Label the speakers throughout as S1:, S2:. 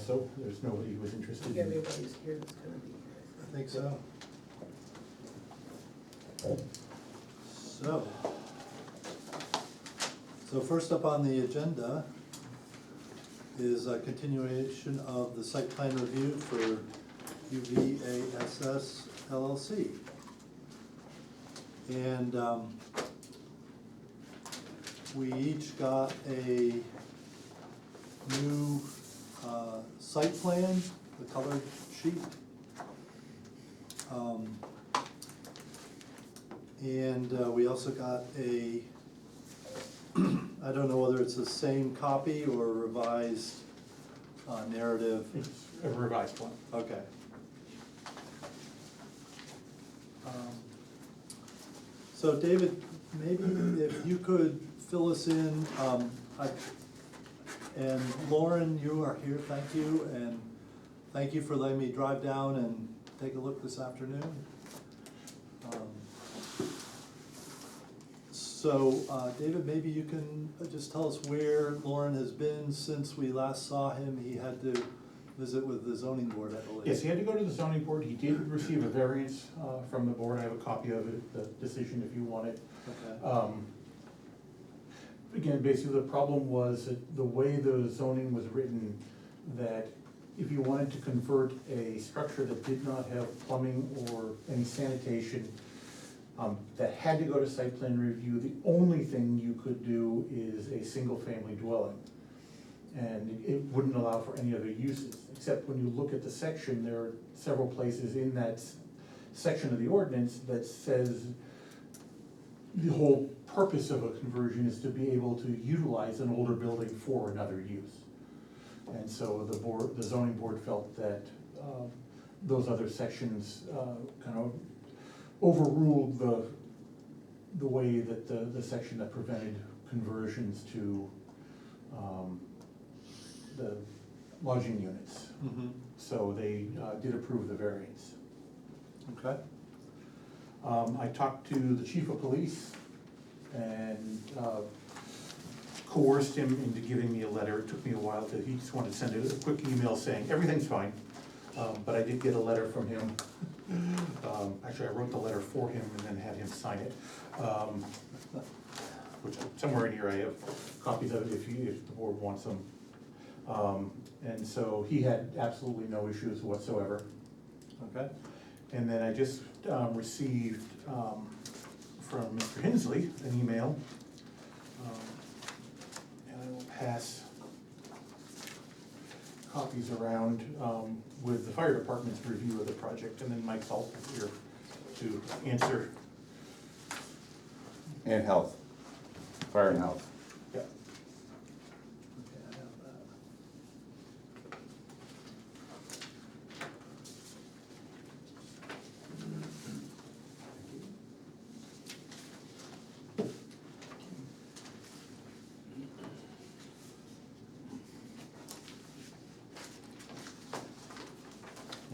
S1: so there's nobody who was interested in.
S2: Everybody's here that's gonna be here.
S3: I think so. So first up on the agenda is a continuation of the site plan review for UVASS LLC. And we each got a new site plan, the colored sheet. And we also got a, I don't know whether it's the same copy or revised narrative.
S1: It's a revised one.
S3: Okay. So David, maybe if you could fill us in, and Loren, you are here, thank you, and thank you for letting me drive down and take a look this afternoon. So, David, maybe you can just tell us where Loren has been since we last saw him. He had to visit with the zoning board, I believe.
S1: Yes, he had to go to the zoning board. He did receive a variance from the board. I have a copy of it, the decision if you want it.
S3: Okay.
S1: Again, basically the problem was that the way the zoning was written, that if you wanted to convert a structure that did not have plumbing or any sanitation, that had to go to site plan review, the only thing you could do is a single-family dwelling. And it wouldn't allow for any other uses, except when you look at the section, there are several places in that section of the ordinance that says the whole purpose of a conversion is to be able to utilize an older building for another use. And so the zoning board felt that those other sections kind of overruled the way that the section that prevented conversions to the lodging units.
S3: Mm-hmm.
S1: So they did approve the variance.
S3: Okay.
S1: I talked to the chief of police and coerced him into giving me a letter. It took me a while he just wanted to send a quick email saying, everything's fine. But I did get a letter from him. Actually, I wrote the letter for him and then had him sign it. Which somewhere in here I have copies of it if the board wants them. And so he had absolutely no issues whatsoever.
S3: Okay.
S1: And then I just received from Mr. Hensley an email. And I will pass copies around with the fire department's review of the project, and then Mike Salt is here to answer.
S4: And health, fire and health.
S1: Yeah.
S3: Okay, I have that.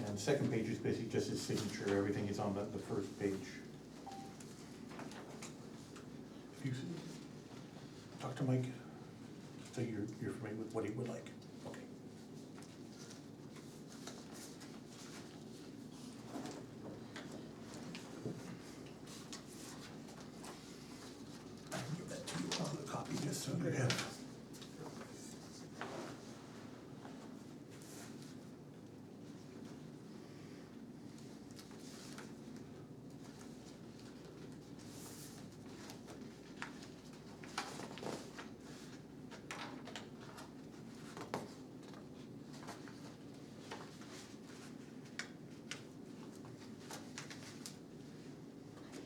S1: And the second page is basically just his signature. Everything is on the first page. If you talk to Mike, so you're familiar with what he would like. Okay. I can give that to you on the copy just so you have.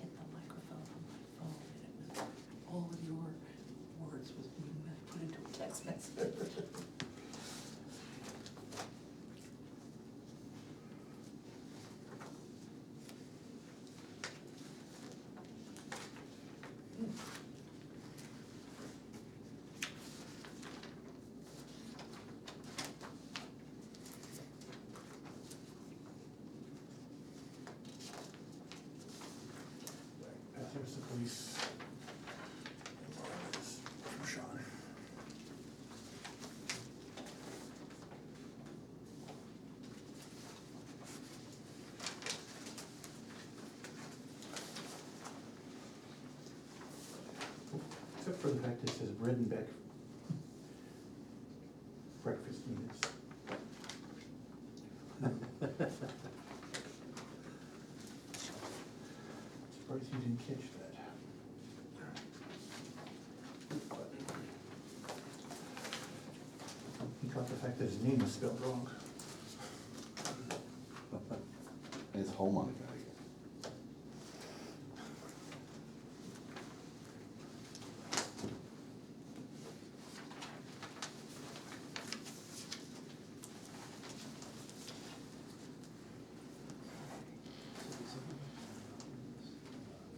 S2: Hit the microphone on my phone and it was, all of your words was being put into a text message.
S1: There's the police. From Sean. bread and breakfast units. Surprised you didn't catch that. He caught the fact that his name was spelled wrong.
S4: His home on it.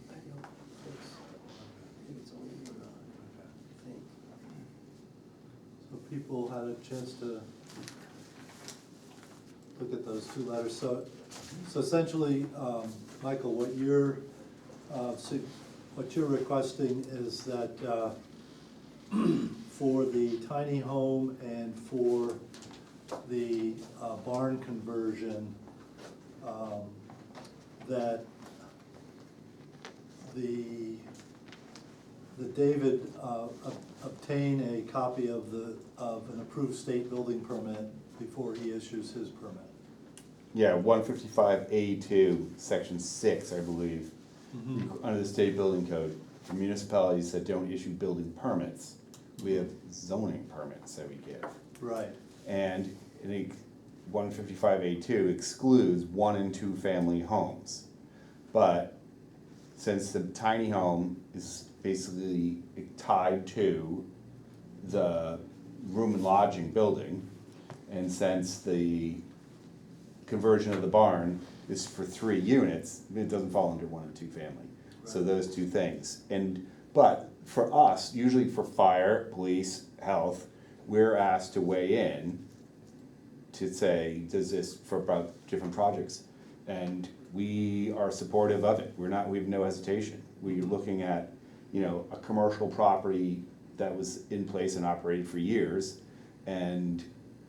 S2: I don't think so. I think it's only you and I think.
S3: So people had a chance to look at those two letters. So essentially, Michael, what you're requesting is that for the tiny home and for the barn conversion, that the David obtain a copy of an approved state building permit before he issues his permit.
S4: Yeah, 155A2, section 6, I believe, under the state building code, for municipalities that don't issue building permits, we have zoning permits that we give.
S3: Right.
S4: And I think 155A2 excludes 1 and 2 family homes. But since the tiny home is basically tied to the room and lodging building, and since the conversion of the barn is for 3 units, it doesn't fall under 1 and 2 family. So those two things. But for us, usually for fire, police, health, we're asked to weigh in to say, does this, for about different projects, and we are supportive of it. We have no hesitation. We're looking at, a commercial property that was in place and operated for years, and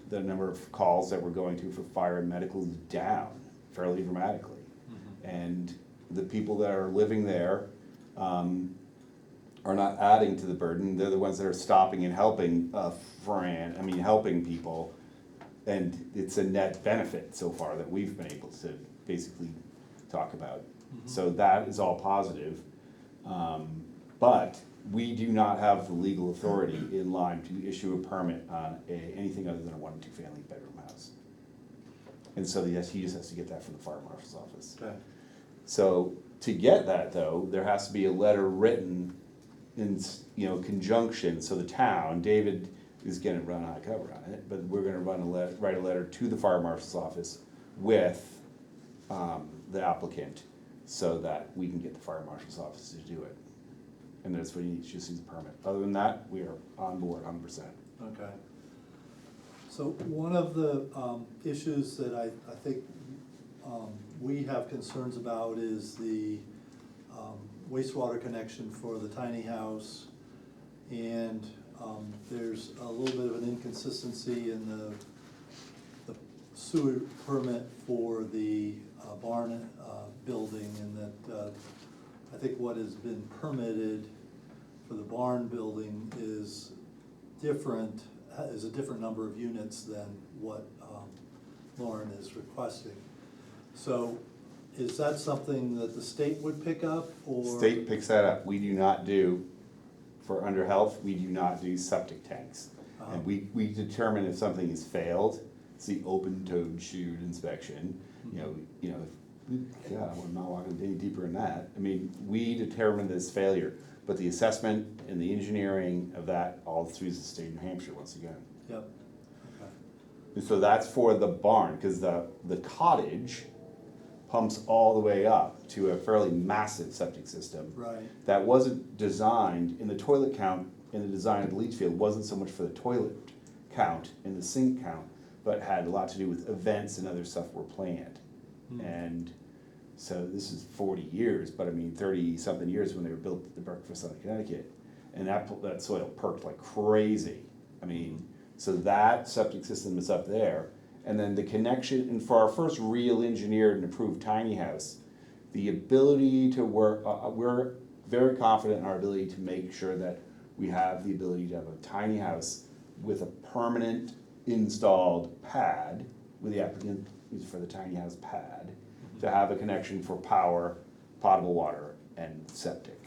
S4: the number of calls that we're going to for fire and medical is down fairly dramatically. And the people that are living there are not adding to the burden. They're the ones that are stopping and helping helping people. And it's a net benefit so far that we've been able to basically talk about. So that is all positive. But we do not have the legal authority in Lyme to issue a permit on anything other than a 1 and 2 family bedroom house. And so he just has to get that from the fire marshal's office.
S3: Okay.
S4: So to get that though, there has to be a letter written in conjunction. So the town, David is gonna run high cover on it, but we're gonna write a letter to the fire marshal's office with the applicant so that we can get the fire marshal's office to do it. And that's what he needs, just needs a permit. Other than that, we are on board 100%.
S3: Okay. So one of the issues that I think we have concerns about is the wastewater connection for the tiny house. And there's a little bit of an inconsistency in the sewer permit for the barn building, and that I think what has been permitted for the barn building is a different number of units than what Loren is requesting. So is that something that the state would pick up, or?
S4: State picks that up. We do not do, for under health, we do not do septic tanks. And we determine if something has failed. It's the open-toed chute inspection. God, we're not walking any deeper in that. I mean, we determine this failure, but the assessment and the engineering of that all through the state of New Hampshire once again.
S3: Yep, okay.
S4: And so that's for the barn, because the cottage pumps all the way up to a fairly massive septic system.
S3: Right.
S4: That wasn't designed, in the toilet count, in the design of the leach field, wasn't so much for the toilet count and the sink count, but had a lot to do with events and other stuff were planned. And so this is 40 years, but I mean 30-something years when they were built at the breakfast on Connecticut. And that soil perked like crazy. I mean, so that septic system is up there. And then the connection, and for our first real engineered and approved tiny house, the ability to work, we're very confident in our ability to make sure that we have the ability to have a tiny house with a permanent installed pad, with the applicant is for the tiny house pad, to have a connection for power, potable water, and septic.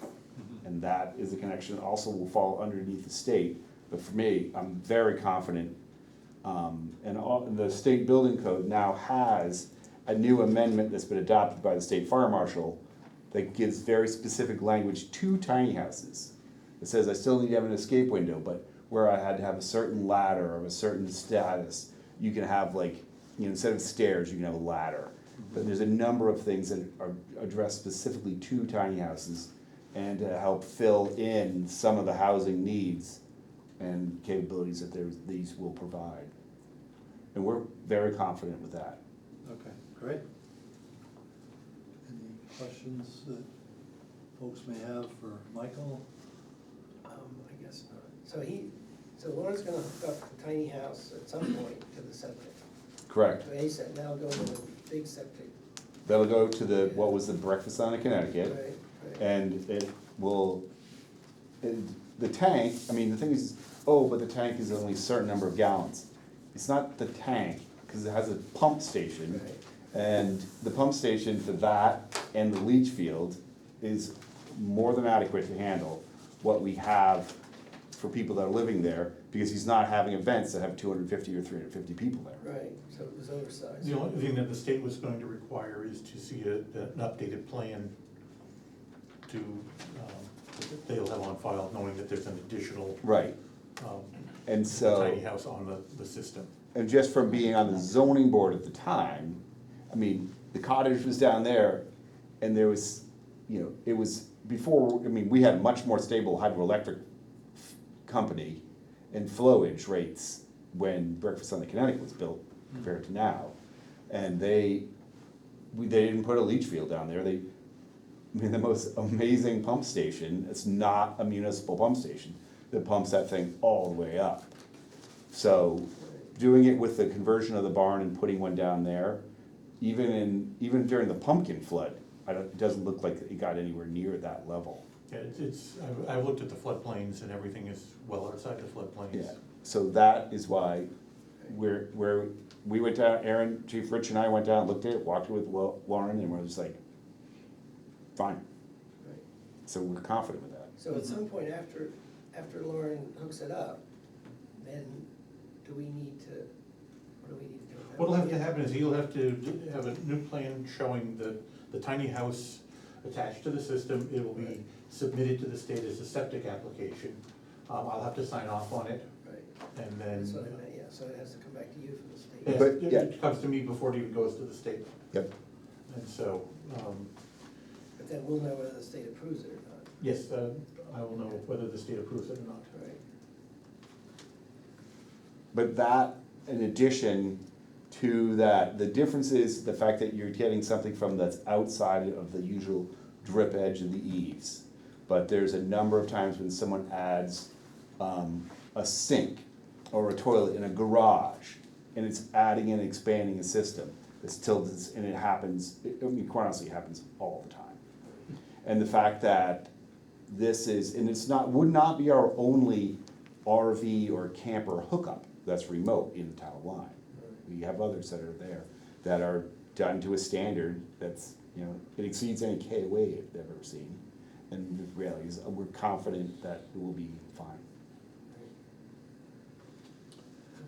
S4: And that is a connection that also will fall underneath the state, but for me, I'm very confident. And the state building code now has a new amendment that's been adopted by the state fire marshal that gives very specific language to tiny houses. It says, I still need to have an escape window, but where I had to have a certain ladder of a certain status, you can have like, you know, instead of stairs, you can have a ladder. But there's a number of things that are addressed specifically to tiny houses and to help fill in some of the housing needs and capabilities that these will provide. And we're very confident with that.
S3: Okay, great. Any questions that folks may have for Michael?
S5: I guess not. So Lauren's gonna hook up the tiny house at some point to the septic.
S4: Correct.
S5: So he said, now go to the big septic.
S4: That'll go to the, what was the breakfast on in Connecticut.
S5: Right.
S4: And it will, the tank, I mean, the thing is, oh, but the tank is only a certain number of gallons. It's not the tank, because it has a pump station.
S5: Right.
S4: And the pump station for that and the leach field is more than adequate to handle what we have for people that are living there, because he's not having events that have 250 or 350 people there.
S5: Right, so it was oversized.
S1: The only thing that the state was going to require is to see an updated plan to, that they'll have on file, knowing that there's an additional
S4: Right, and so.
S1: tiny house on the system.
S4: And just from being on the zoning board at the time, I mean, the cottage was down there, and there was, you know, it was before, I mean, we had a much more stable hydroelectric company and flowage rates when Breakfast on the Connecticut was built compared to now. And they didn't put a leach field down there. I mean, the most amazing pump station, it's not a municipal pump station, that pumps that thing all the way up. So doing it with the conversion of the barn and putting one down there, even during the pumpkin flood, it doesn't look like it got anywhere near that level.
S1: Yeah, I've looked at the floodplains and everything is well outside the floodplains.
S4: Yeah, so that is why we went down, Aaron, Chief Rich and I went down, looked at it, walked it with Loren, and we're just like, fine.
S5: Right.
S4: So we're confident with that.
S5: So at some point after Lauren hooks it up, then what do we need to do with that?
S1: What'll have to happen is he'll have to have a new plan showing the tiny house attached to the system. It will be submitted to the state as a septic application. I'll have to sign off on it,
S5: Right,
S1: and then,
S5: that's what I meant, yeah, so it has to come back to you from the state.
S1: yes,
S4: But, yeah.
S1: it comes to me before it even goes to the state.
S4: Yep.
S1: And so,
S5: But then we'll know whether the state approves it or not.
S1: yes, I will know whether the state approves it or not.
S5: Right.
S4: But that, in addition to that, the difference is the fact that you're getting something from that's outside of the usual drip edge of the eaves. But there's a number of times when someone adds a sink or a toilet in a garage, and it's adding and expanding a system. It's tilted, and it happens, I mean, quite honestly, it happens all the time. And the fact that this is, and it's not, would not be our only RV or camper hookup that's remote in the town of Lyme. We have others that are there that are done to a standard that's, you know, it exceeds any KOA I've ever seen. And the reality is, we're confident that it will be fine.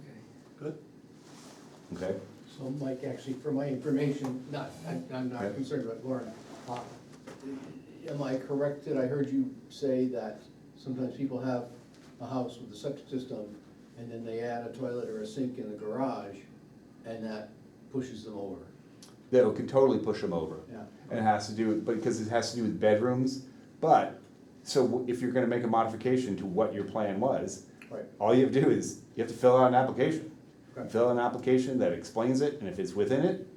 S5: Okay.
S3: Good.
S4: Okay?
S6: So Mike, actually, for my information, I'm not
S4: Okay.
S6: concerned about Lauren. Am I correct that I heard you say that sometimes people have a house with a septic system and then they add a toilet or a sink in the garage and that pushes them over?
S4: That can totally push them over.
S6: Yeah.
S4: And it has to do with, because it has to do with bedrooms, but, so if you're gonna make a modification to what your plan was,
S6: Right.
S4: all you have to do is, you have to fill out an application.
S6: Right.
S4: Fill out an application that explains it, and if it's within it,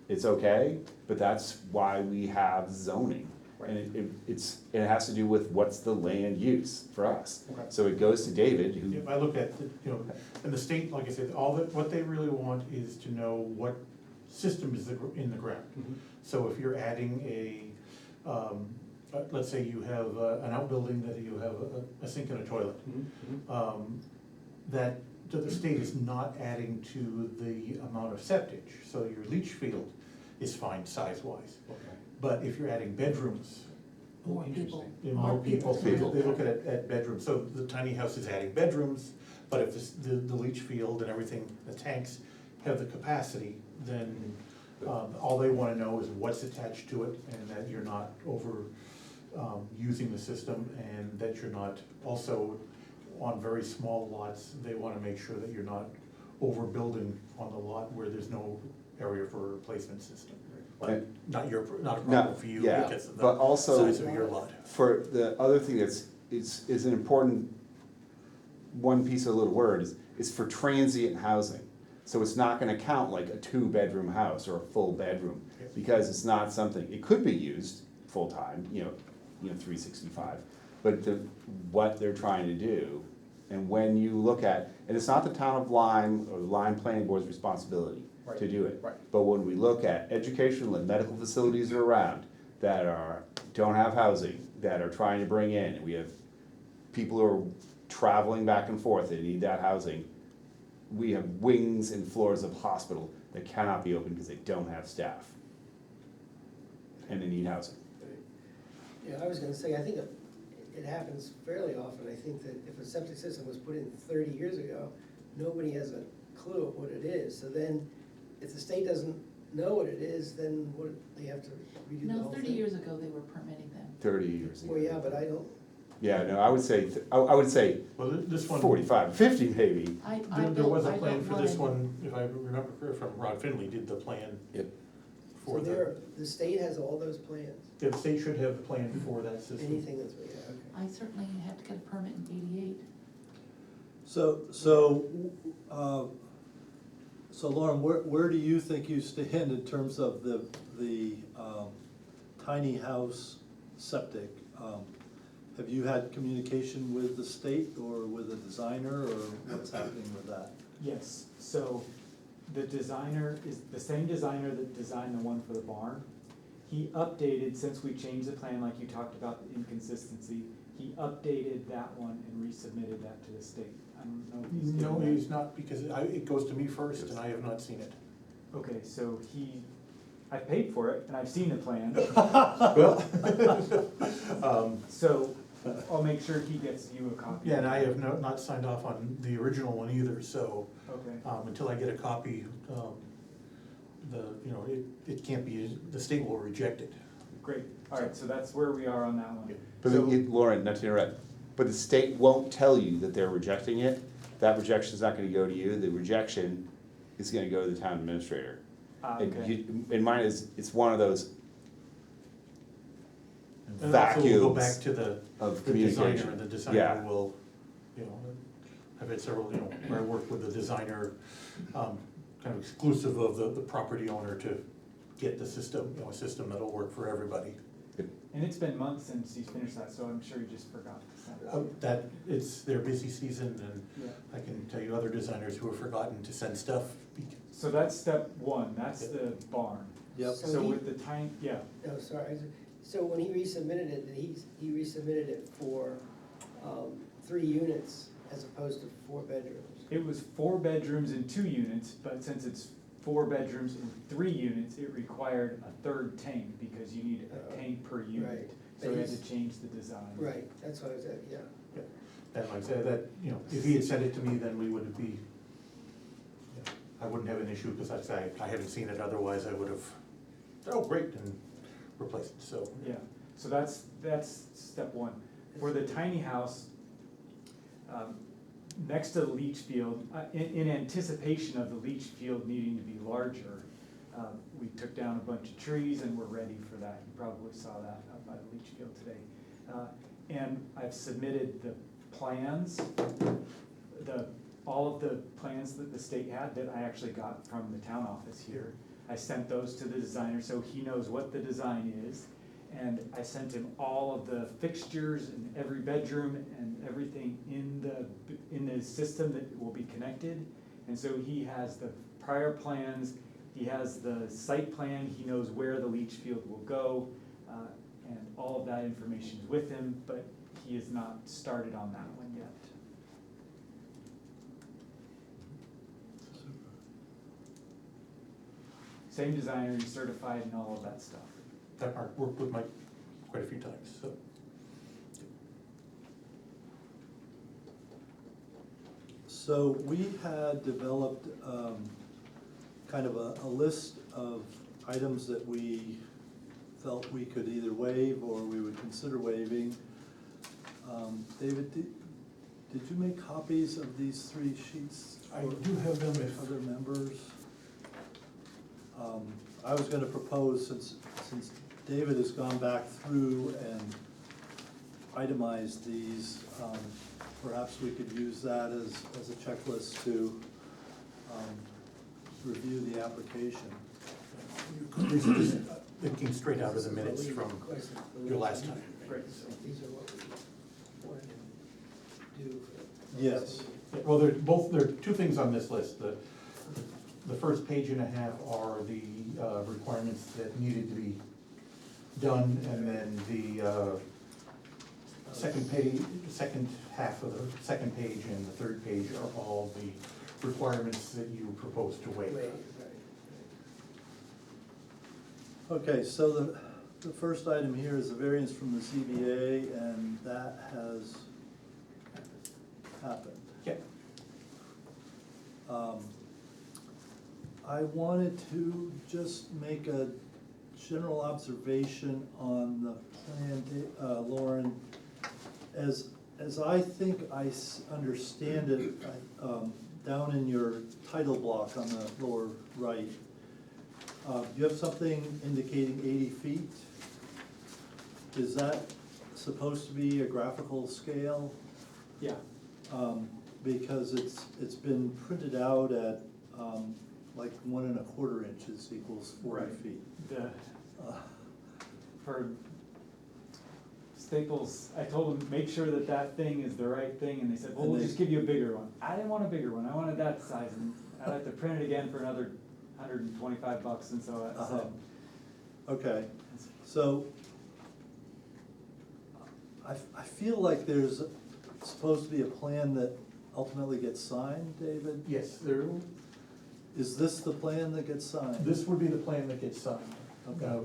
S4: it's okay, but that's why we have zoning. And it has to do with what's the land use for us.
S6: Okay.
S4: So it goes to David, who,
S1: If I look at, and the state, like I said, what they really want is to know what system is in the ground.
S6: Mhm.
S1: So if you're adding let's say you have an outbuilding that you have a sink and a toilet. That the state is not adding to the amount of septic, so your leach field is fine size-wise. But if you're adding bedrooms,
S2: More people.
S1: more people,
S4: People.
S1: they look at bedrooms, so the tiny house is adding bedrooms, but if the leach field and everything, the tanks have the capacity, then all they wanna know is what's attached to it, and that you're not using the system, and that you're not also, on very small lots, they wanna make sure that you're not overbuilding on the lot where there's no area for a replacement system. But not a problem for you
S4: yeah,
S1: because of
S4: but
S1: the
S4: also-
S1: size of your lot.
S4: For the other thing is an important, one piece of little word is for transient housing. So it's not gonna count like a 2-bedroom house or a full bedroom, because it's not something, it could be used full-time, 365. But what they're trying to do, and when you look at, and it's not the town of Lyme or the Lyme Planning Board's responsibility to do it.
S6: Right.
S4: But when we look at educational and medical facilities that are around that don't have housing, that are trying to bring in, we have people who are traveling back and forth, they need that housing. We have wings and floors of hospital that cannot be open because they don't have staff. And they need housing.
S5: Yeah, I was gonna say, I think it happens fairly often. I think that if a septic system was put in 30 years ago, nobody has a clue of what it is. So then, if the state doesn't know what it is, then what, they have to redo the
S2: No,
S5: whole thing?
S2: 30 years ago, they were permitting them.
S4: 30 years ago.
S5: Well, yeah, but I don't,
S4: Yeah, no, I would say, I would say
S1: Well, this one.
S4: 45, 50 maybe.
S1: There was a
S2: I
S1: plan
S2: built
S1: for this
S2: one.
S1: one, if I remember correctly, from Rod Finley did the plan
S4: Yep.
S5: so
S1: for
S5: the state has all those plans,
S1: yeah, the state should have a plan for that system.
S5: anything that's, yeah, okay.
S2: I certainly had to get a permit in '88.
S3: So Lauren, where do you think you stand in terms of the tiny house septic? Have you had communication with the state or with a designer, or what's happening with that?
S7: Yes, so the designer is the same designer that designed the one for the barn. He updated, since we changed the plan, like you talked about the inconsistency, he updated that one and resubmitted that to the state. I don't know if he's
S1: No,
S7: doing
S1: he's not, because it goes to me first and I have not seen it.
S7: that. Okay, so I paid for it and I've seen the plan,
S1: Well,
S7: so I'll make sure he gets you a copy.
S1: yeah, and I have not signed off on the original one either, so,
S7: Okay,
S1: until I get a copy, it can't be, the state will reject it.
S7: great, all right, so that's where we are on that one.
S4: But
S7: So-
S4: Lauren, not to interrupt, but the state won't tell you that they're rejecting it. That rejection's not gonna go to you, the rejection is gonna go to the town administrator. And
S7: Okay.
S4: in mine it's one of those
S1: And also we'll go back
S4: vacuums
S1: to the
S4: of
S1: the designer,
S4: communication.
S1: and the designer
S4: Yeah.
S1: will, I've had several, where I work with the designer, kind of exclusive of the property owner to get the system, a system that'll work for everybody.
S7: And it's been months since he's finished that, so I'm sure he just forgot to send it.
S1: That, it's their busy season, and
S7: Yeah.
S1: I can tell you other designers who have forgotten to send stuff.
S7: So that's step one, that's the barn.
S3: Yep.
S5: So
S7: So
S5: he-
S7: with the tiny, yeah,
S5: No, sorry, so when he resubmitted it, he resubmitted it for, 3 units as opposed to 4 bedrooms?
S7: it was 4 bedrooms and 2 units, but since it's 4 bedrooms and 3 units, it required a third tank because you need a tank per
S5: Right.
S7: unit.
S5: But
S7: So we had
S5: he's-
S7: to change the design.
S5: Right, that's what I was at, yeah.
S1: And like I said, that, if he had sent it to me, then we would be, I wouldn't have an issue, because I haven't seen it, otherwise I would have, oh, great, and replaced it, so.
S7: Yeah, so that's step one. For the tiny house, next to the leach field, in anticipation of the leach field needing to be larger, we took down a bunch of trees and we're ready for that. You probably saw that up by the leach field today. And I've submitted the plans, all of the plans that the state had that I actually got from the town office here. I sent those to the designer so he knows what the design is. And I sent him all of the fixtures in every bedroom and everything in the system that will be connected. And so he has the prior plans, he has the site plan, he knows where the leach field will go. And all of that information is with him, but he has not started on that one yet. Same designer, he's certified and all of that stuff.
S1: That Mark worked with Mike quite a few times, so.
S3: So we had developed kind of a list of items that we felt we could either waive or we would consider waiving. David, did you make copies of these 3 sheets?
S1: I
S3: for
S1: do have them if.
S3: Other members? I was gonna propose, since David has gone back through and itemized these, perhaps we could use that as a checklist to review the application.
S1: These are just thinking straight out of the minutes from your last time.
S7: Right.
S5: These are what we wanted to do for the.
S3: Yes.
S1: Yeah, well, there are 2 things on this list. The first page and a half are the requirements that needed to be done, and then the second page, second half of the second page and the third page are all the requirements that you propose to waive.
S5: Right,
S3: Okay, so the first item here is a variance from the ZBA, and that has happened.
S1: Yeah.
S3: I wanted to just make a general observation on the plan, Loren. As I think I understand it, down in your title block on the lower right, you have something indicating 80 feet. Is that supposed to be a graphical scale?
S7: Yeah.
S3: Because it's been printed out at, like 1 1/4 inches equals 40
S7: Right.
S3: feet.
S7: The, for Staples, I told them, make sure that that thing is the right thing, and they said, well,
S3: And
S7: we'll
S3: they-
S7: just give you a bigger one. I didn't want a bigger one, I wanted that size, and I'd have to print it again for another $125, and so I said,
S3: Okay, so I feel like there's supposed to be a plan that ultimately gets signed, David?
S1: Yes,
S3: Is this the plan that gets signed?
S1: this would be the plan that gets signed.
S3: Okay.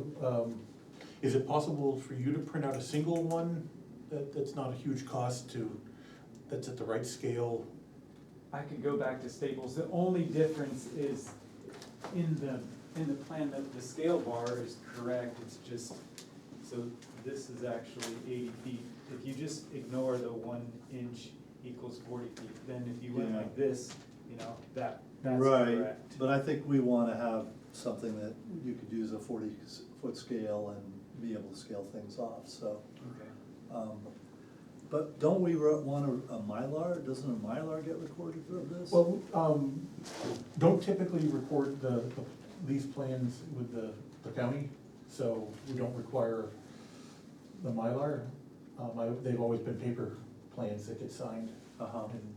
S1: Is it possible for you to print out a single one that's not a huge cost that's at the right scale?
S7: I could go back to Staples. The only difference is in the plan that the scale bar is correct, it's just, so this is actually 80 feet. If you just ignore the 1 inch equals 40 feet, then if you went
S3: Yeah.
S7: like this, that's
S3: Right,
S7: correct.
S3: but I think we wanna have something that you could use a 40-foot scale and be able to scale things off, so.
S7: Okay.
S3: But don't we want a Mylar? Doesn't a Mylar get recorded of this?
S1: Well, don't typically record these plans with the county, so we don't require the Mylar. They've always been paper plans that get signed and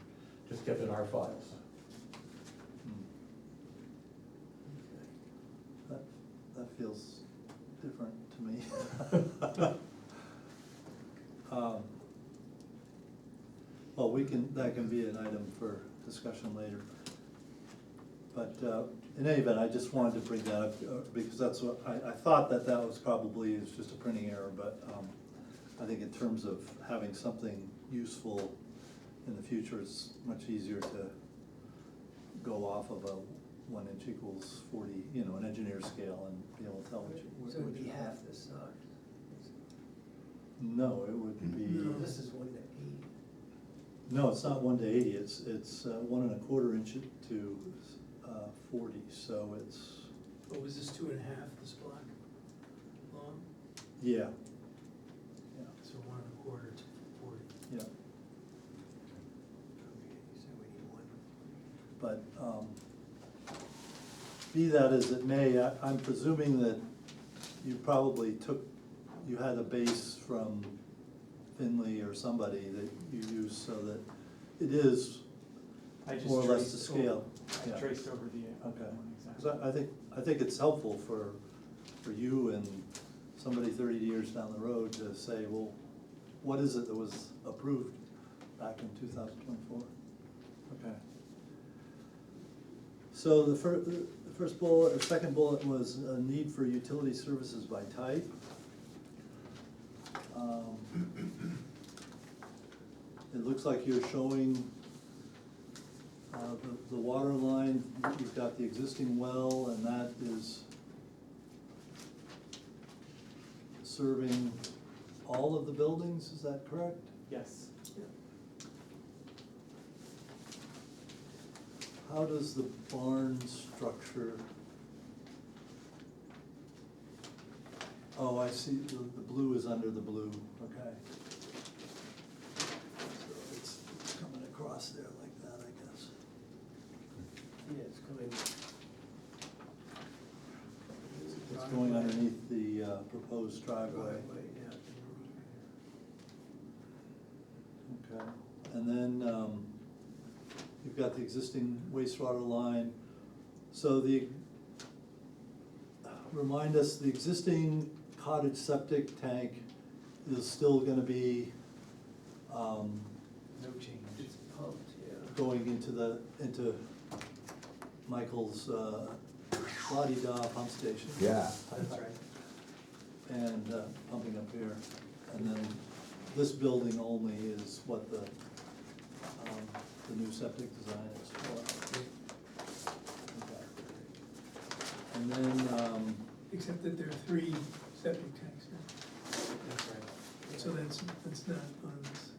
S1: just kept in our files.
S3: That feels different to me. Well, that can be an item for discussion later. But in any event, I just wanted to bring that up because that's what, I thought that was probably just a printing error, but I think in terms of having something useful in the future, it's much easier to go off of a 1 inch equals 40, an engineer scale and be able to tell what you.
S5: So it would be half this size.
S3: No, it would be.
S5: No, this is 1 to 80.
S3: No, it's not 1 to 80, it's 1 1/4 inch to 40, so it's,
S8: What was this, 2.5, this block long?
S3: yeah,
S8: So 1 1/4 to 40.
S3: yeah.
S5: Okay, so we need 1.
S3: But be that as it may, I'm presuming that you probably you had a base from Finley or somebody that you used so that it is
S7: I just
S3: more or less to
S7: traced
S3: scale.
S7: over-
S3: Yeah.
S7: I traced over the
S3: Okay.
S7: one exactly.
S3: 'Cause I think it's helpful for you and somebody 30 years down the road to say, well, what is it that was approved back in 2024? Okay. So the first bullet, or second bullet was a need for utility services by type. It looks like you're showing the water line. You've got the existing well, and that is serving all of the buildings, is that correct?
S7: Yes.
S3: How does the barn structure? Oh, I see, the blue is under the blue, okay. So it's coming across there like that, I guess.
S5: Yeah, it's coming.
S3: It's going underneath the proposed driveway.
S5: Yeah.
S3: Okay, and then you've got the existing wastewater line. So remind us, the existing cottage septic tank is still gonna be
S7: No change.
S5: It's pumped, yeah.
S3: going into Michael's la-di-da pump station.
S4: Yeah.
S7: That's right.
S3: And pumping up here. And then this building only is what the new septic design is for. Okay. And then,
S8: Except that there are 3 septic tanks now,
S7: That's right.
S8: so that's not on this.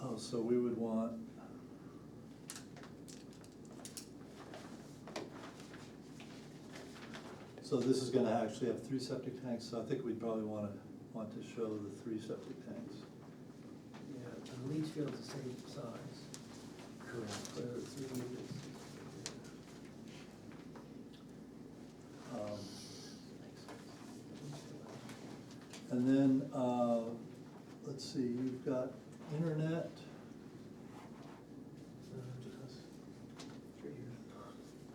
S3: oh, so we would want, so this is gonna actually have 3 septic tanks, so I think we'd probably want to show the 3 septic tanks.
S5: Yeah, and the leach field's the same size,
S7: Correct.
S5: so it's 3 units.
S3: And then, let's see, you've got internet,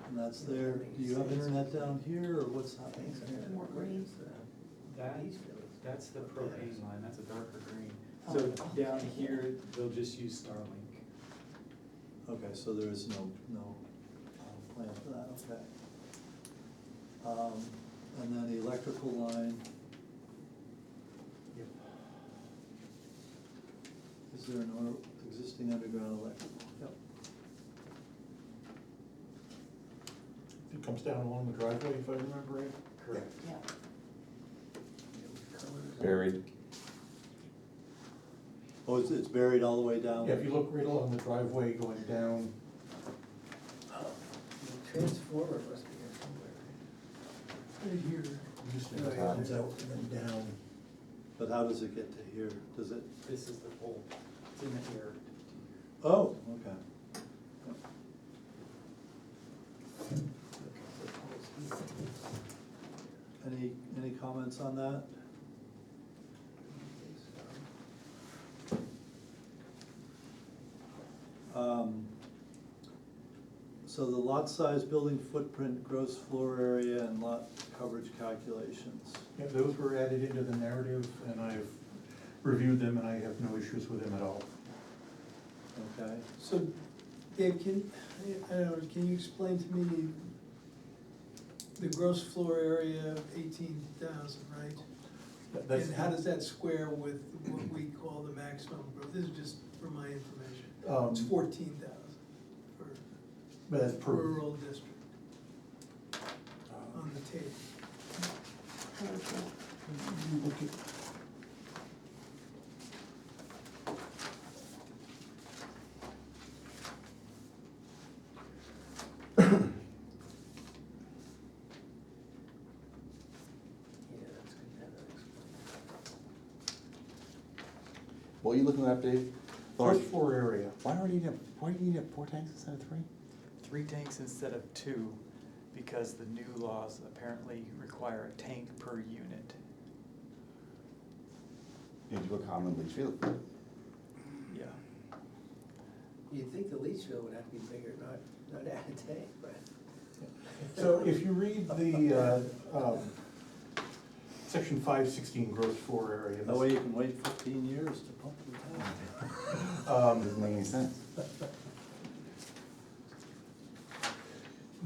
S3: and that's there. Do you have internet down here, or what's happening?
S2: More green.
S7: That,
S5: Leach field.
S7: that's the propane line, that's a darker green. So down here, they'll just use Starlink.
S3: Okay, so there is no plan for that, okay. And then the electrical line,
S7: Yep.
S3: is there an existing underground electrical? Yep.
S1: It comes down along the driveway, if I remember right.
S7: Correct.
S2: Yeah.
S4: Buried.
S3: Oh, it's buried all the way down?
S1: Yeah, if you look right along the driveway going down,
S5: The transformer must be here somewhere.
S8: Right here,
S1: it used to
S5: Oh,
S1: be
S5: yeah.
S1: comes out and then down.
S3: But how does it get to here? Does it?
S7: This is the pole, it's in the air.
S3: Oh, okay. Any comments on that? So the lot size, building footprint, gross floor area, and lot coverage calculations.
S1: Yeah, those were added into the narrative, and I've reviewed them, and I have no issues with them at all.
S3: Okay,
S8: so Dave, I don't know, can you explain to me the gross floor area of 18,000, right?
S1: That's-
S8: And how does that square with what we call the maximum growth? This is just for my information. It's 14,000 for
S1: But that's per.
S8: rural district on the table.
S1: You look at-
S5: Yeah, that's good, that explains.
S4: What are you looking at, Dave?
S1: First floor area.
S4: Why do you need to have 4 tanks instead of 3?
S9: 3 tanks instead of 2, because the new laws apparently require a tank per unit.
S4: Yeah, you look common leach field.
S9: Yeah.
S5: You'd think the leach field would have to be bigger, not add a tank, but.
S1: So if you read the, section 516 gross floor area.
S3: That way you can wait 15 years to pump the town.
S4: Doesn't make any sense.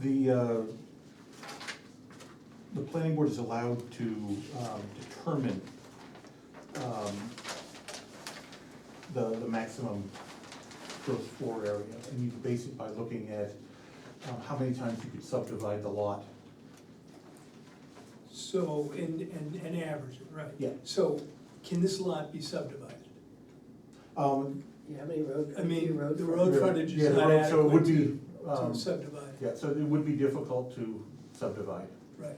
S1: The planning board is allowed to determine the maximum gross floor area, and you can base it by looking at how many times you could subdivide the lot.
S8: So, and average it, right?
S1: Yeah.
S8: So, can this lot be subdivided?
S5: Yeah, how many road?
S8: I mean,
S5: road
S8: the
S5: frontage?
S8: road frontage
S1: Yeah,
S8: is
S1: the
S8: not
S1: road- so it would
S8: adequate
S1: be,
S8: to subdivide,
S1: Yeah, so it would be difficult to subdivide.
S8: right?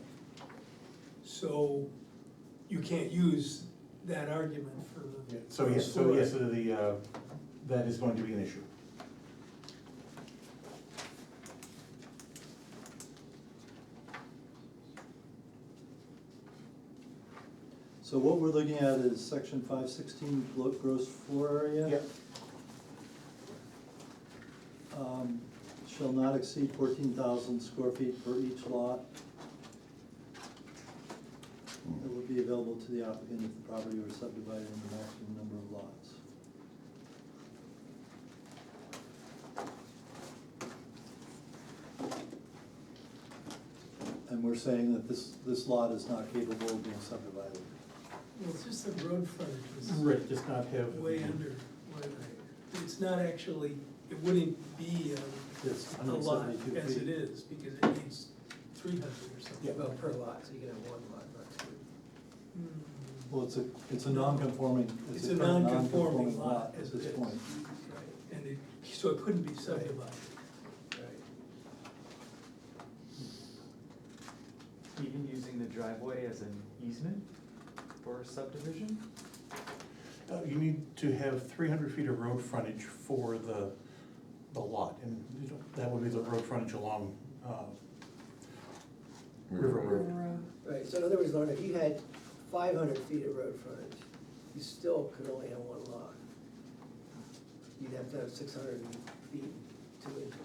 S8: So, you can't use that argument for the.
S1: So yes, that is going to be an issue.
S3: So what we're looking at is section 516, gross floor area.
S1: Yep.
S3: Shall not exceed 14,000 square feet per each lot. It would be available to the applicant if the property were subdivided into the maximum number of lots. And we're saying that this lot is not capable of being subdivided.
S8: Well, it's just the road frontage was
S1: Rick does not have.
S8: way under, it's not actually, it wouldn't be
S3: It's
S8: a lot
S3: 172
S8: as it
S3: feet.
S8: is, because it needs 300 or something.
S1: Yeah.
S5: Well, per lot, so you can have one lot, not two.
S8: Hmm.
S3: Well, it's a non-conforming,
S8: It's
S3: it's
S8: a
S3: a current
S8: non-conforming
S3: non-conforming
S8: lot
S3: lot
S8: as
S3: at this
S8: it is.
S3: point.
S8: Right, and it, so it couldn't be subdivided.
S5: Right.
S9: Even using the driveway as an easement for a subdivision?
S1: You need to have 300 feet of road frontage for the lot, and that would be the road frontage along River Road.
S5: Right, so in other words, Lauren, if you had 500 feet of road frontage, you still could only have one lot. You'd have to have 600 feet, 2 inches.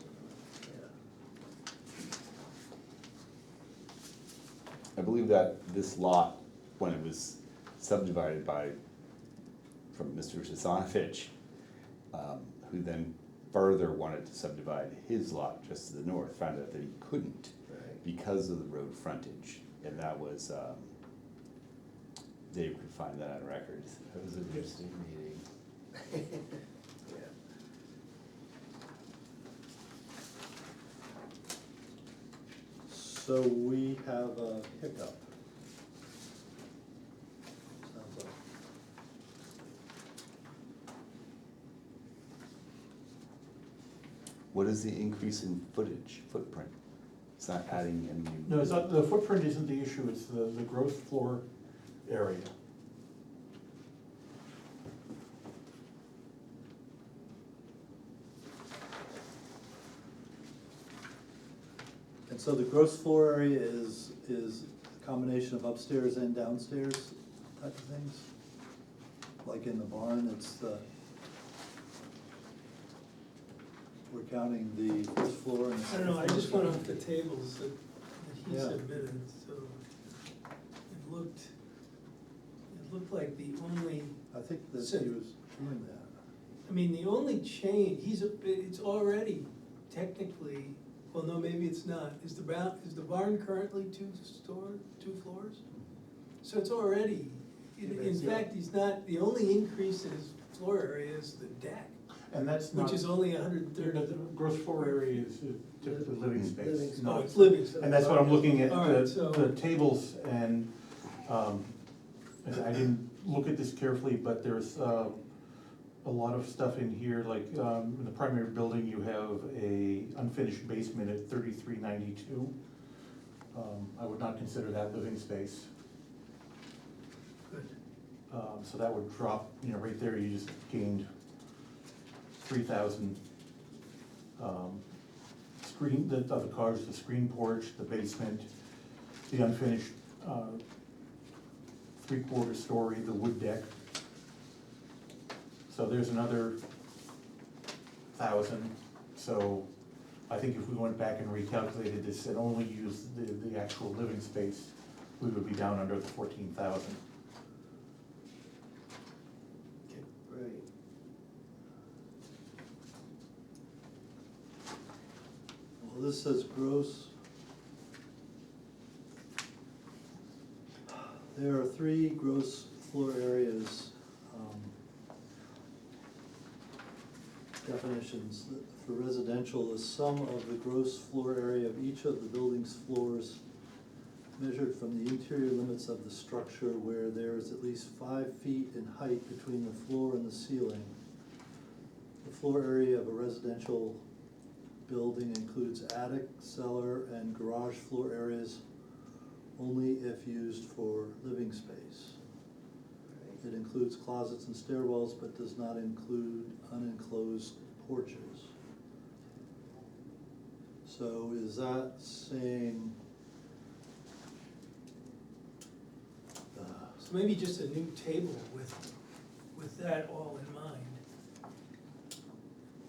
S5: Yeah.
S4: I believe that this lot, when it was subdivided from Mr. Sasanovich, who then further wanted to subdivide his lot just to the north, found out that he couldn't
S5: Right.
S4: because of the road frontage, and that was, Dave could find that on record. That was an interesting meeting.
S5: Yeah.
S3: So we have a hiccup. Sounds like.
S4: What is the increase in footprint? It's not adding any new.
S1: No, it's not, the footprint isn't the issue, it's the gross floor area.
S3: And so the gross floor area is a combination of upstairs and downstairs type of things? Like in the barn, it's we're counting the first floor and the
S8: I
S3: second
S8: don't know, I
S3: floor.
S8: just went off the tables that he
S3: Yeah.
S8: submitted, so it looked like the only,
S3: I think that
S8: So-
S3: he was doing that.
S8: I mean, the only change, it's already technically, well, no, maybe it's not. Is the barn currently two floors? So it's already, in fact, he's not, the only increase in his floor area is the deck,
S1: And that's not.
S8: which is only 130.
S1: The gross floor area is typically living space,
S5: Living
S8: Oh,
S1: not.
S8: it's living.
S1: And that's what I'm looking at,
S8: All right, so-
S1: the tables, and I didn't look at this carefully, but there's a lot of stuff in here, like in the primary building, you have a unfinished basement at 3392. I would not consider that living space.
S8: Good.
S1: So that would drop, right there, you just gained 3,000. Screen, the other cars, the screen porch, the basement, the unfinished 3/4 story, the wood deck. So there's another 1,000, so I think if we went back and recalculated this and only used the actual living space, we would be down under the 14,000.
S5: Right.
S3: Well, this says gross. There are 3 gross floor areas, definitions. For residential, the sum of the gross floor area of each of the building's floors measured from the interior limits of the structure where there is at least 5 feet in height between the floor and the ceiling. The floor area of a residential building includes attic, cellar, and garage floor areas only if used for living space. It includes closets and stairwells, but does not include unenclosed porches. So is that saying,
S8: So maybe just a new table with that all in mind.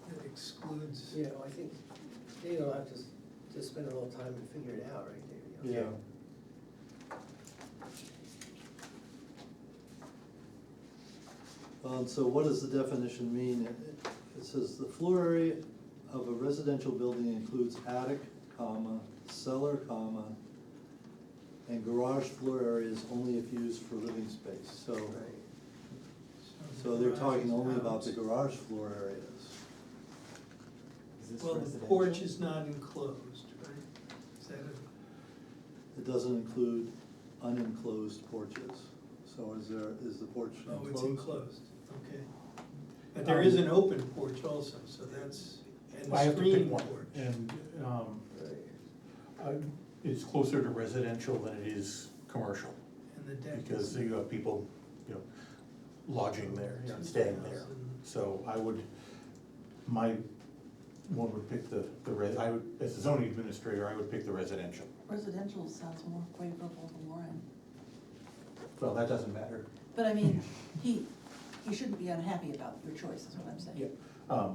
S8: That excludes.
S5: Yeah, well, I think Dave will have to spend a little time and figure it out, right, Dave?
S3: yeah, so what does the definition mean? It says the floor area of a residential building includes attic, comma, cellar, comma, and garage floor areas only if used for living space, so.
S5: Right.
S3: So they're talking only about the garage floor areas.
S9: Is this
S8: Well, the
S9: residential?
S8: porch is not enclosed, right? Is that a,
S3: It doesn't include unenclosed porches, so is the porch enclosed?
S8: oh, it's enclosed, okay. But there is an open porch also, so that's, and
S1: I
S8: a
S1: have to pick
S8: screened
S1: one,
S8: porch.
S1: and
S5: Right.
S1: it's closer to residential than it is commercial,
S8: And the deck is.
S1: because you have people, you know, lodging there, you know, staying there.
S8: 2,000.
S1: So I would, my one would pick I would, as a zoning administrator, I would pick the residential.
S2: Residential sounds more favorable to Loren.
S1: Well, that doesn't matter.
S2: But I mean, he shouldn't be unhappy about your choice, is what I'm saying.
S1: Yeah.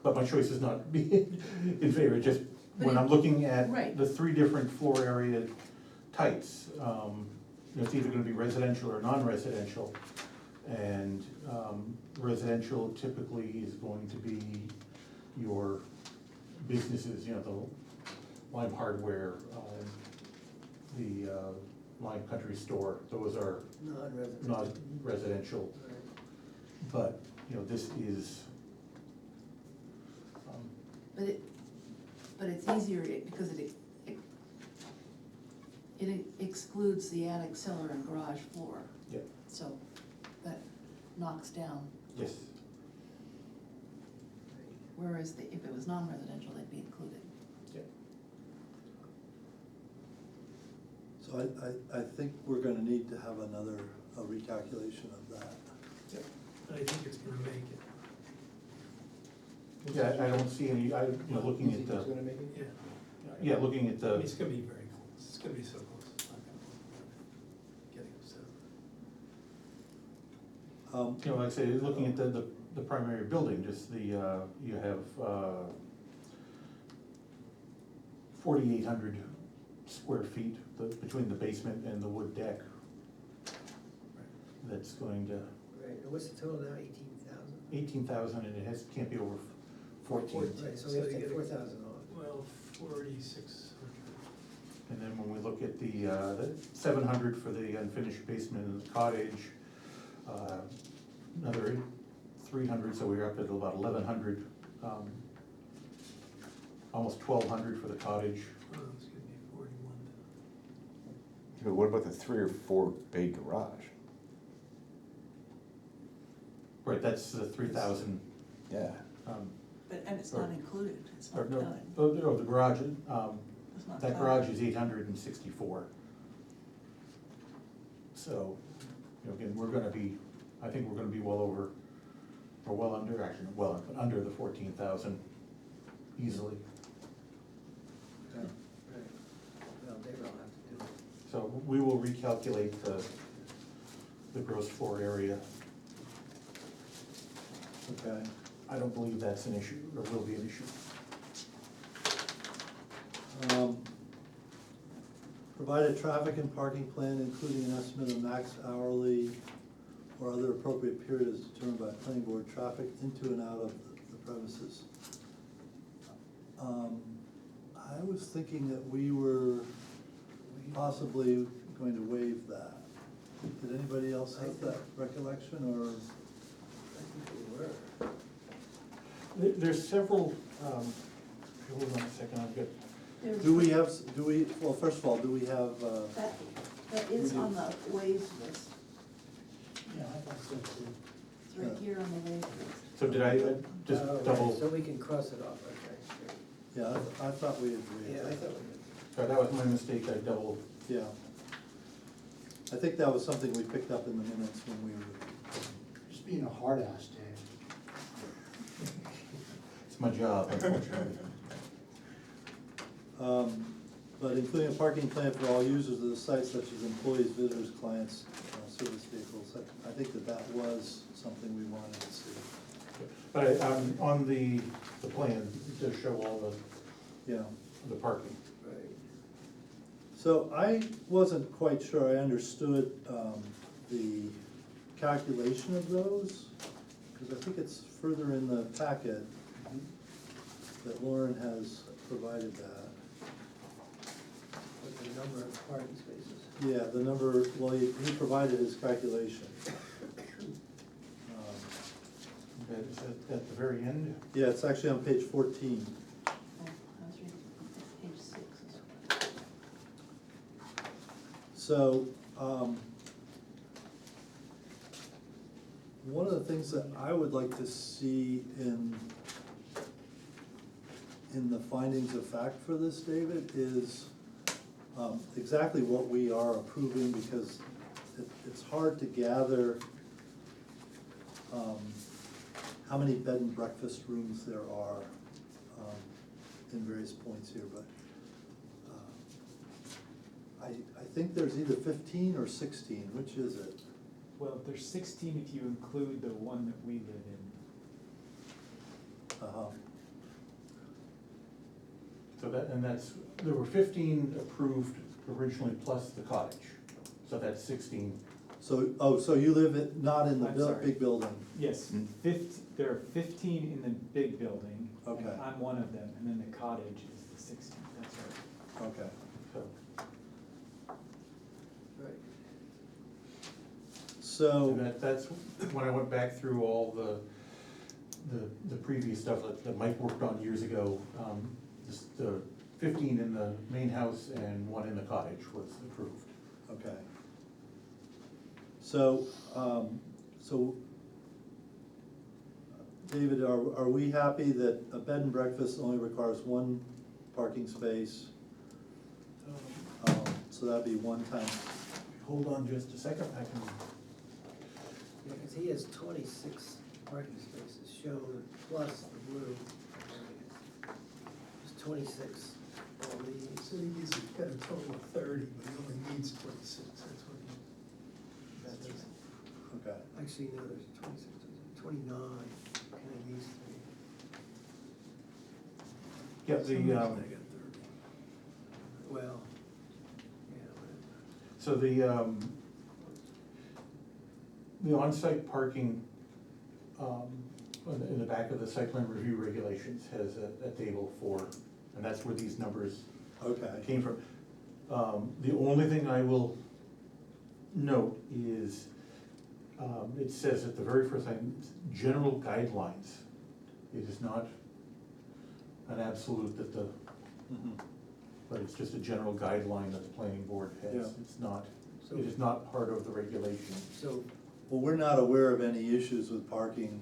S1: But my choice is not being in favor, just when I'm looking at
S2: Right.
S1: the 3 different floor area types, you know, it's either gonna be residential or non-residential. And residential typically is going to be your businesses, you know, the Lyme Hardware, the Lyme Country Store, those are
S5: Non-residential.
S1: not residential.
S5: Right.
S1: But, you know, this is,
S2: But it's easier because it excludes the attic, cellar, and garage floor,
S1: yeah,
S2: so that knocks down.
S1: yes,
S2: Whereas if it was non-residential, they'd be included.
S1: yeah.
S3: So I think we're gonna need to have a recalculation of that.
S8: I think it's gonna make it,
S1: Yeah, I don't see any, you know, looking
S6: You
S1: at
S6: think it's
S1: the,
S6: gonna make it?
S8: yeah.
S1: yeah, looking at
S8: I mean,
S1: the,
S8: it's gonna be very close, it's gonna be so close, it's not gonna, getting upset.
S1: you know, like I say, looking at the primary building, just the, you have 4,800 square feet between the basement and the wood deck. That's going to,
S5: Right, and what's the total now, 18,000?
S1: 18,000, and it can't be over 14.
S5: Right, so we have to take 4,000 off.
S8: Well, 4,600.
S1: And then when we look at the 700 for the unfinished basement and the cottage, another 300, so we're up at about 1,100, almost 1,200 for the cottage.
S8: Oh, it's gonna be 41.
S4: But what about the 3 or 4 bay garage?
S1: Right, that's the 3,000.
S4: Yeah.
S2: And it's
S1: Or-
S2: not included, it's
S1: Or
S2: not
S1: no,
S2: done,
S1: no, the garage,
S2: it's not
S1: that
S2: done.
S1: garage is 864. So, you know, again, we're gonna be, I think we're gonna be well over, or well under, actually, well, under the 14,000 easily.
S5: Right. Well, Dave will have to do it.
S1: So we will recalculate the gross floor area.
S3: Okay,
S1: I don't believe that's an issue, or will be an issue.
S3: provide a traffic and parking plan, including an estimate of max hourly or other appropriate period as determined by the planning board, traffic into and out of the premises. I was thinking that we were possibly going to waive that. Did anybody else have that recollection, or?
S5: I think we were.
S1: There's several, hold on a second, I've got,
S3: Well, first of all, do we have,
S2: That is on the waves list,
S1: yeah, I thought so too.
S2: it's right here on the waves list.
S1: So did I just
S5: Oh, right,
S1: double,
S5: so we can cross it off, okay, great.
S3: yeah, I thought we had waived
S5: Yeah, I
S3: that.
S5: thought we did.
S1: sorry, that was my mistake, I double,
S3: Yeah. I think that was something we picked up in the minutes when we were,
S10: Just being a hard ass, Dave.
S1: it's my job, unfortunately.
S3: but including a parking plan for all users of the site such as employees, visitors, clients, service vehicles. I think that was something we wanted to see.
S1: But on the plan, it does show all
S3: Yeah.
S1: the parking.
S5: Right.
S3: So I wasn't quite sure I understood the calculation of those, because I think it's further in the packet that Loren has provided that.
S5: With the number of parking spaces.
S3: Yeah, the number, well, he provided his calculation.
S1: Okay, is that at the very end?
S3: Yeah, it's actually on page 14.
S2: Oh, I was reading page 6 as well.
S3: So, one of the things that I would like to see in the findings of fact for this, David, is exactly what we are approving, because it's hard to gather how many bed and breakfast rooms there are in various points here, but I think there's either 15 or 16, which is it?
S7: Well, there's 16 if you include the one that we live in.
S3: Uh-huh.
S1: So there were 15 approved originally plus the cottage, so that's 16.
S3: So you live not in the
S7: I'm sorry.
S3: big building?
S7: Yes, there are 15 in the big building. and
S3: Okay.
S7: I'm one of them, and then the cottage is the 16, that's right.
S3: Okay.
S1: So
S5: Right.
S3: So,
S1: and that's when I went back through all the previous stuff that Mike worked on years ago. Just the 15 in the main house and 1 in the cottage was approved.
S3: okay. So, David, are we happy that a bed and breakfast only requires 1 parking space? So that'd be 1 times,
S1: Hold on just a second, I can,
S5: Yeah, because he has 26 parking spaces shown, plus the blue. It's 26 on these.
S8: So he's got a total of 30, but he only needs 26, that's what he. That's
S3: okay.
S5: Actually, no, there's 26, 29, kind of these 3.
S1: yeah,
S8: Somebody's
S1: the,
S8: got 30.
S5: Well, yeah, whatever.
S1: so the on-site parking, in the back of the site plan review regulations has a table for, and that's where these numbers
S3: Okay.
S1: came from. The only thing I will note is, it says at the very first line, general guidelines. It is not an absolute that
S3: Mhm.
S1: but it's just a general guideline that the planning board has.
S3: Yeah.
S1: It's not, it is not part of the regulation.
S5: So,
S3: Well, we're not aware of any issues with parking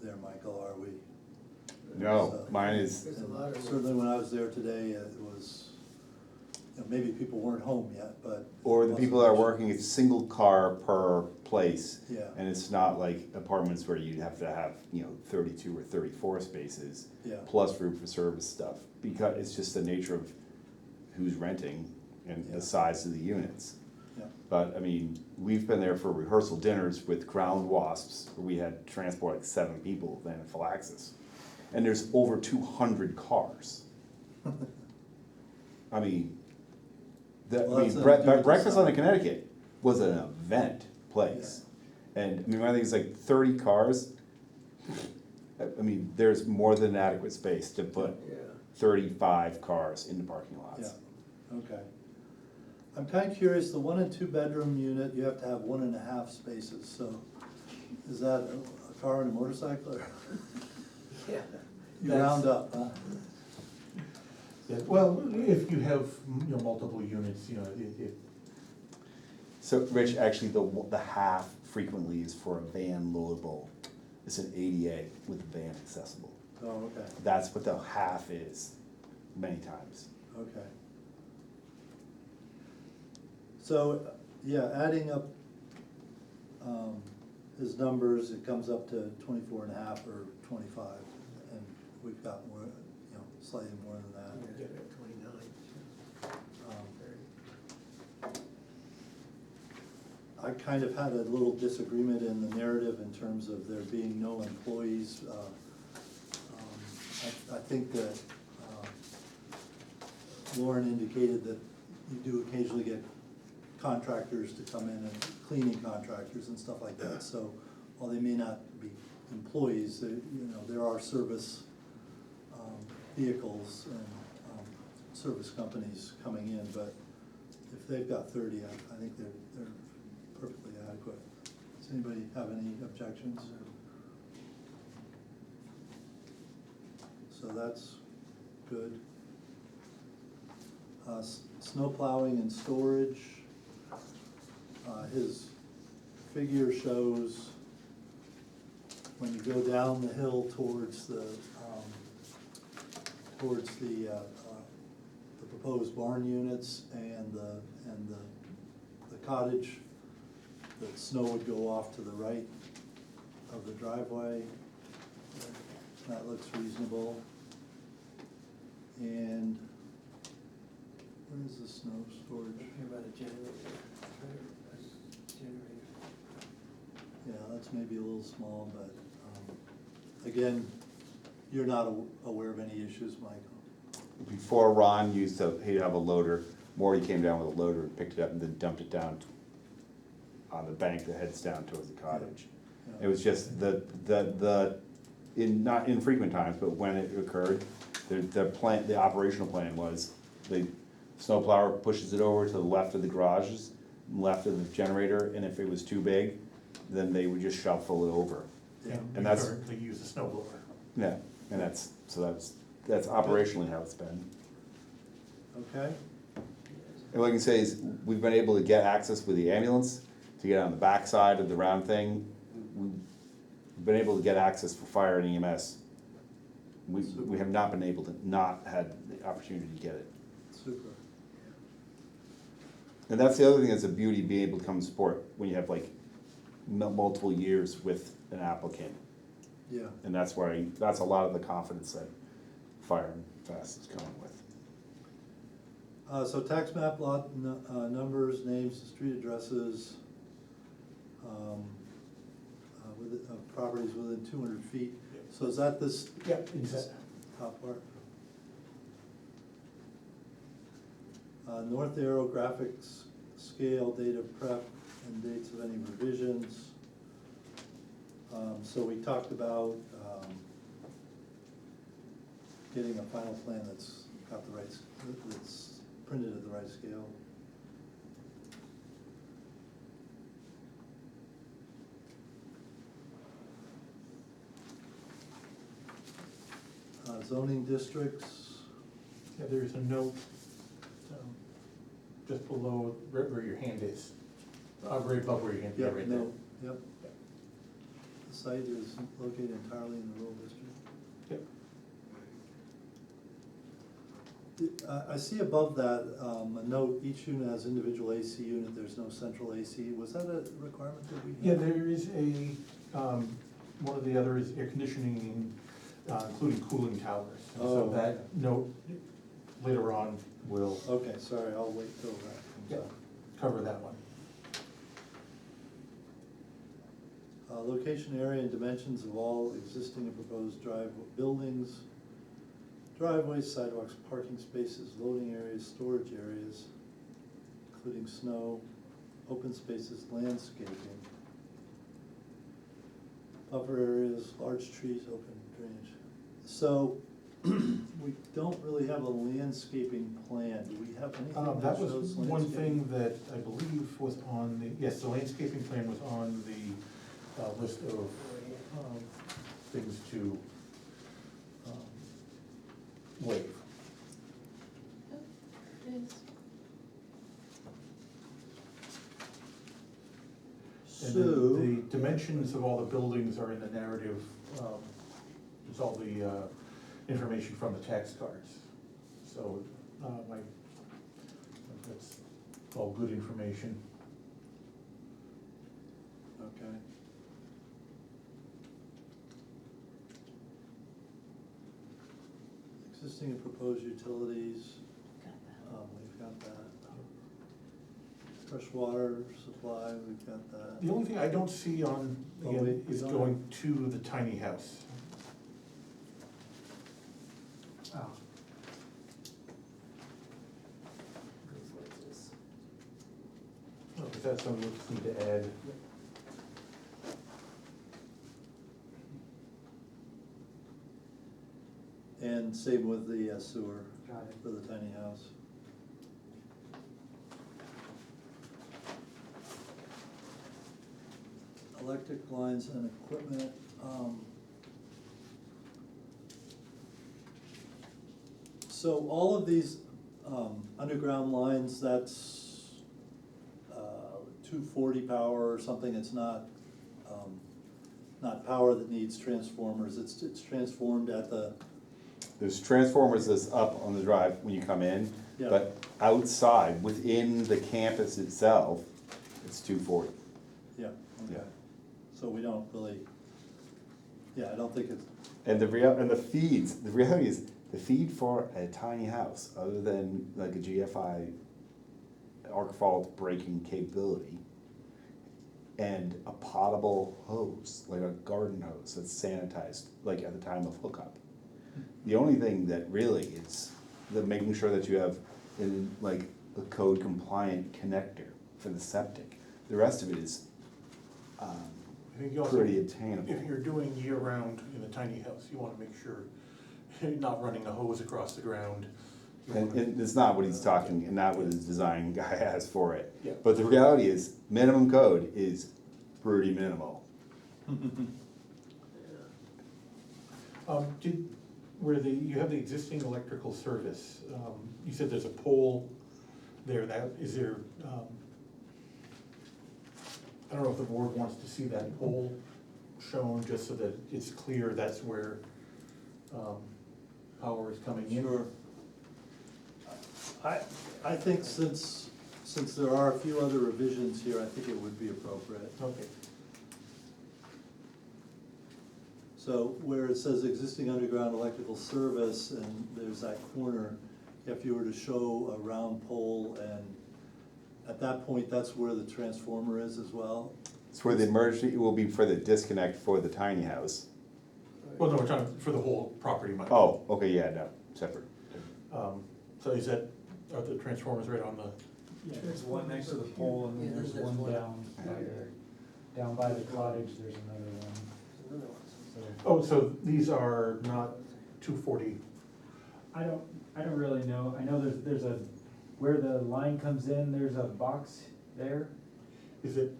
S3: there, Michael, are we?
S4: No, mine is,
S5: there's a lot of.
S3: Certainly when I was there today, it was, maybe people weren't home yet, but.
S4: or the people that are working, it's single car per place.
S3: Yeah.
S4: And it's not like apartments where you'd have to have, 32 or 34 spaces.
S3: Yeah.
S4: Plus room for service stuff, because it's just the nature of who's renting and
S3: Yeah.
S4: the size of the units.
S3: Yeah.
S4: But, I mean, we've been there for rehearsal dinners with ground wasps, where we had to transport like 7 people, then Phylaxis. And there's over 200 cars. I mean,
S3: Well,
S4: I
S3: that's
S4: mean,
S3: a do it
S4: Breakfast on the
S3: yourself.
S4: Connecticut was an event place. And, I mean, I think it's like 30 cars. I mean, there's more than adequate space to put
S5: Yeah.
S4: 35 cars in the parking
S3: Yeah,
S4: lots.
S3: okay. I'm kind of curious, the 1 and 2 bedroom unit, you have to have 1.5 spaces, so is that a car and a motorcycle, or?
S5: Yeah.
S3: You round up, huh?
S1: Yeah, well, if you have, multiple units, it,
S4: So, Rich, actually, the half frequently is for a van loadable. It's an ADA with a van accessible.
S3: Oh, okay,
S4: That's what the half is, many times.
S3: okay. So, yeah, adding up his numbers, it comes up to 24.5 or 25, and we've got more, slightly more than
S5: I'm gonna
S3: that.
S5: get it at 29.
S3: Um, I kind of had a little disagreement in the narrative in terms of there being no employees. I think that Loren indicated that you do occasionally get contractors to come in, and cleaning contractors and stuff like that. So while they may not be employees, there are service vehicles and service companies coming in, but if they've got 30, I think they're perfectly adequate. Does anybody have any objections? So that's good. Snow plowing and storage. His figure shows when you go down the hill towards the proposed barn units and the cottage, the snow would go off to the right of the driveway. That looks reasonable. And where is the snow storage?
S5: Hear about a generator.
S3: Yeah, that's maybe a little small, but, again, you're not aware of any issues, Michael?
S4: Before Ron he'd have a loader, Morty came down with a loader and picked it up and then dumped it down on the bank that heads down towards the cottage.
S3: Yeah.
S4: It was just not infrequent times, but when it occurred, the operational plan was the snowplower pushes it over to the left of the garages, left of the generator, and if it was too big, then they would just shuffle it over.
S3: Yeah.
S1: and
S4: that's-
S1: we currently use a snow blower.
S4: Yeah, and that's operationally how it's been.
S3: Okay,
S4: And what I can say is, we've been able to get access with the ambulance to get on the backside of the round thing. We've been able to get access for fire and EMS. We have not been able to, not had the opportunity to get it.
S3: super.
S4: And that's the other thing that's a beauty, being able to come and support when you have like multiple years with an applicant.
S3: Yeah,
S4: And that's a lot of the confidence that Fire and Fast is coming with.
S3: so tax map lot numbers, names, street addresses, properties within 200 feet. So is that this
S1: Yeah, exactly.
S3: top part? North arrow graphics, scale, date of prep, and dates of any revisions. So we talked about getting a final plan that's got the right, that's printed at the right scale. Zoning districts.
S1: Yeah, there's a note, just below where your hand is, right above where your hand, yeah,
S3: Yep,
S1: right there.
S3: no, yep. The site is located entirely in the rural district.
S1: Yep.
S3: I see above that, a note, each unit has individual AC unit, there's no central AC. Was that a requirement that we
S1: Yeah,
S3: had?
S1: there is one of the other is air conditioning, including cooling towers. And
S3: Oh,
S1: so that
S3: okay.
S1: note later on will
S3: Okay, sorry, I'll wait till that
S1: Yeah.
S3: comes up.
S1: cover that one.
S3: Location, area, and dimensions of all existing and proposed buildings, driveways, sidewalks, parking spaces, loading areas, storage areas. including snow, open spaces, landscaping. Buffer areas, large trees, open drainage. So, we don't really have a landscaping plan. Do we have anything that
S1: That
S3: shows
S1: was
S3: landscaping?
S1: one thing that I believe was on the, yes, the landscaping plan was on the list of things to waive.
S2: Oh, there it is.
S1: And
S3: So,
S1: then the dimensions of all the buildings are in the narrative, it's all the information from the tax cards. So, that's all good information.
S3: okay. Existing and proposed utilities,
S2: Got that.
S3: we've got that. Fresh water supply, we've got that.
S1: The only thing I don't see on,
S3: Oh,
S1: again,
S3: we
S1: is
S3: don't
S1: going to the tiny house.
S2: Oh. Goes like this.
S1: Oh, because that's something we just need to add.
S3: And same with the sewer
S2: Got it.
S3: for the tiny house. Electric lines and equipment, so all of these, underground lines, that's, 240 power or something, it's not power that needs transformers, it's transformed at the,
S4: There's transformers that's up on the drive when you come in,
S3: Yeah.
S4: but outside, within the campus itself, it's 240.
S3: yeah,
S4: Yeah.
S3: okay. So we don't really, yeah, I don't think it's,
S4: And the reality is, the feed for a tiny house, other than like a GFI arc fault breaking capability, and a potable hose, like a garden hose that's sanitized, like at the time of hookup. The only thing that really is making sure that you have in like a code compliant connector for the septic. The rest of it is
S1: I think you also,
S4: pretty attainable.
S1: if you're doing year-round in a tiny house, you wanna make sure you're not running a hose across the ground. You
S4: And,
S1: wanna-
S4: and it's not what he's talking, and not what his design guy has for it.
S1: Yeah.
S4: But the reality is, minimum code is pretty minimal.
S1: You have the existing electrical service, you said there's a pole there, is there, I don't know if the board wants to see that pole shown, just so that it's clear that's where, power is coming in.
S3: sure. I think since there are a few other revisions here, I think it would be appropriate.
S1: Okay,
S3: So where it says existing underground electrical service, and there's that corner, if you were to show a round pole, and at that point, that's where the transformer is as well.
S4: It's where the emergency, it will be for the disconnect for the tiny house.
S1: well, no, we're talking for the whole property, Mike.
S4: Oh, okay, yeah, no, separate.
S1: So are the transformers right on the,
S7: Yeah, there's one next to the pole and
S5: Yeah,
S7: then there's
S5: there's
S7: one
S5: one.
S7: down by the cottage, there's another one,
S5: There's another one.
S7: so.
S1: oh, so these are not 240,
S7: I don't really know, I know there's a, where the line comes in, there's a box there,
S1: is it,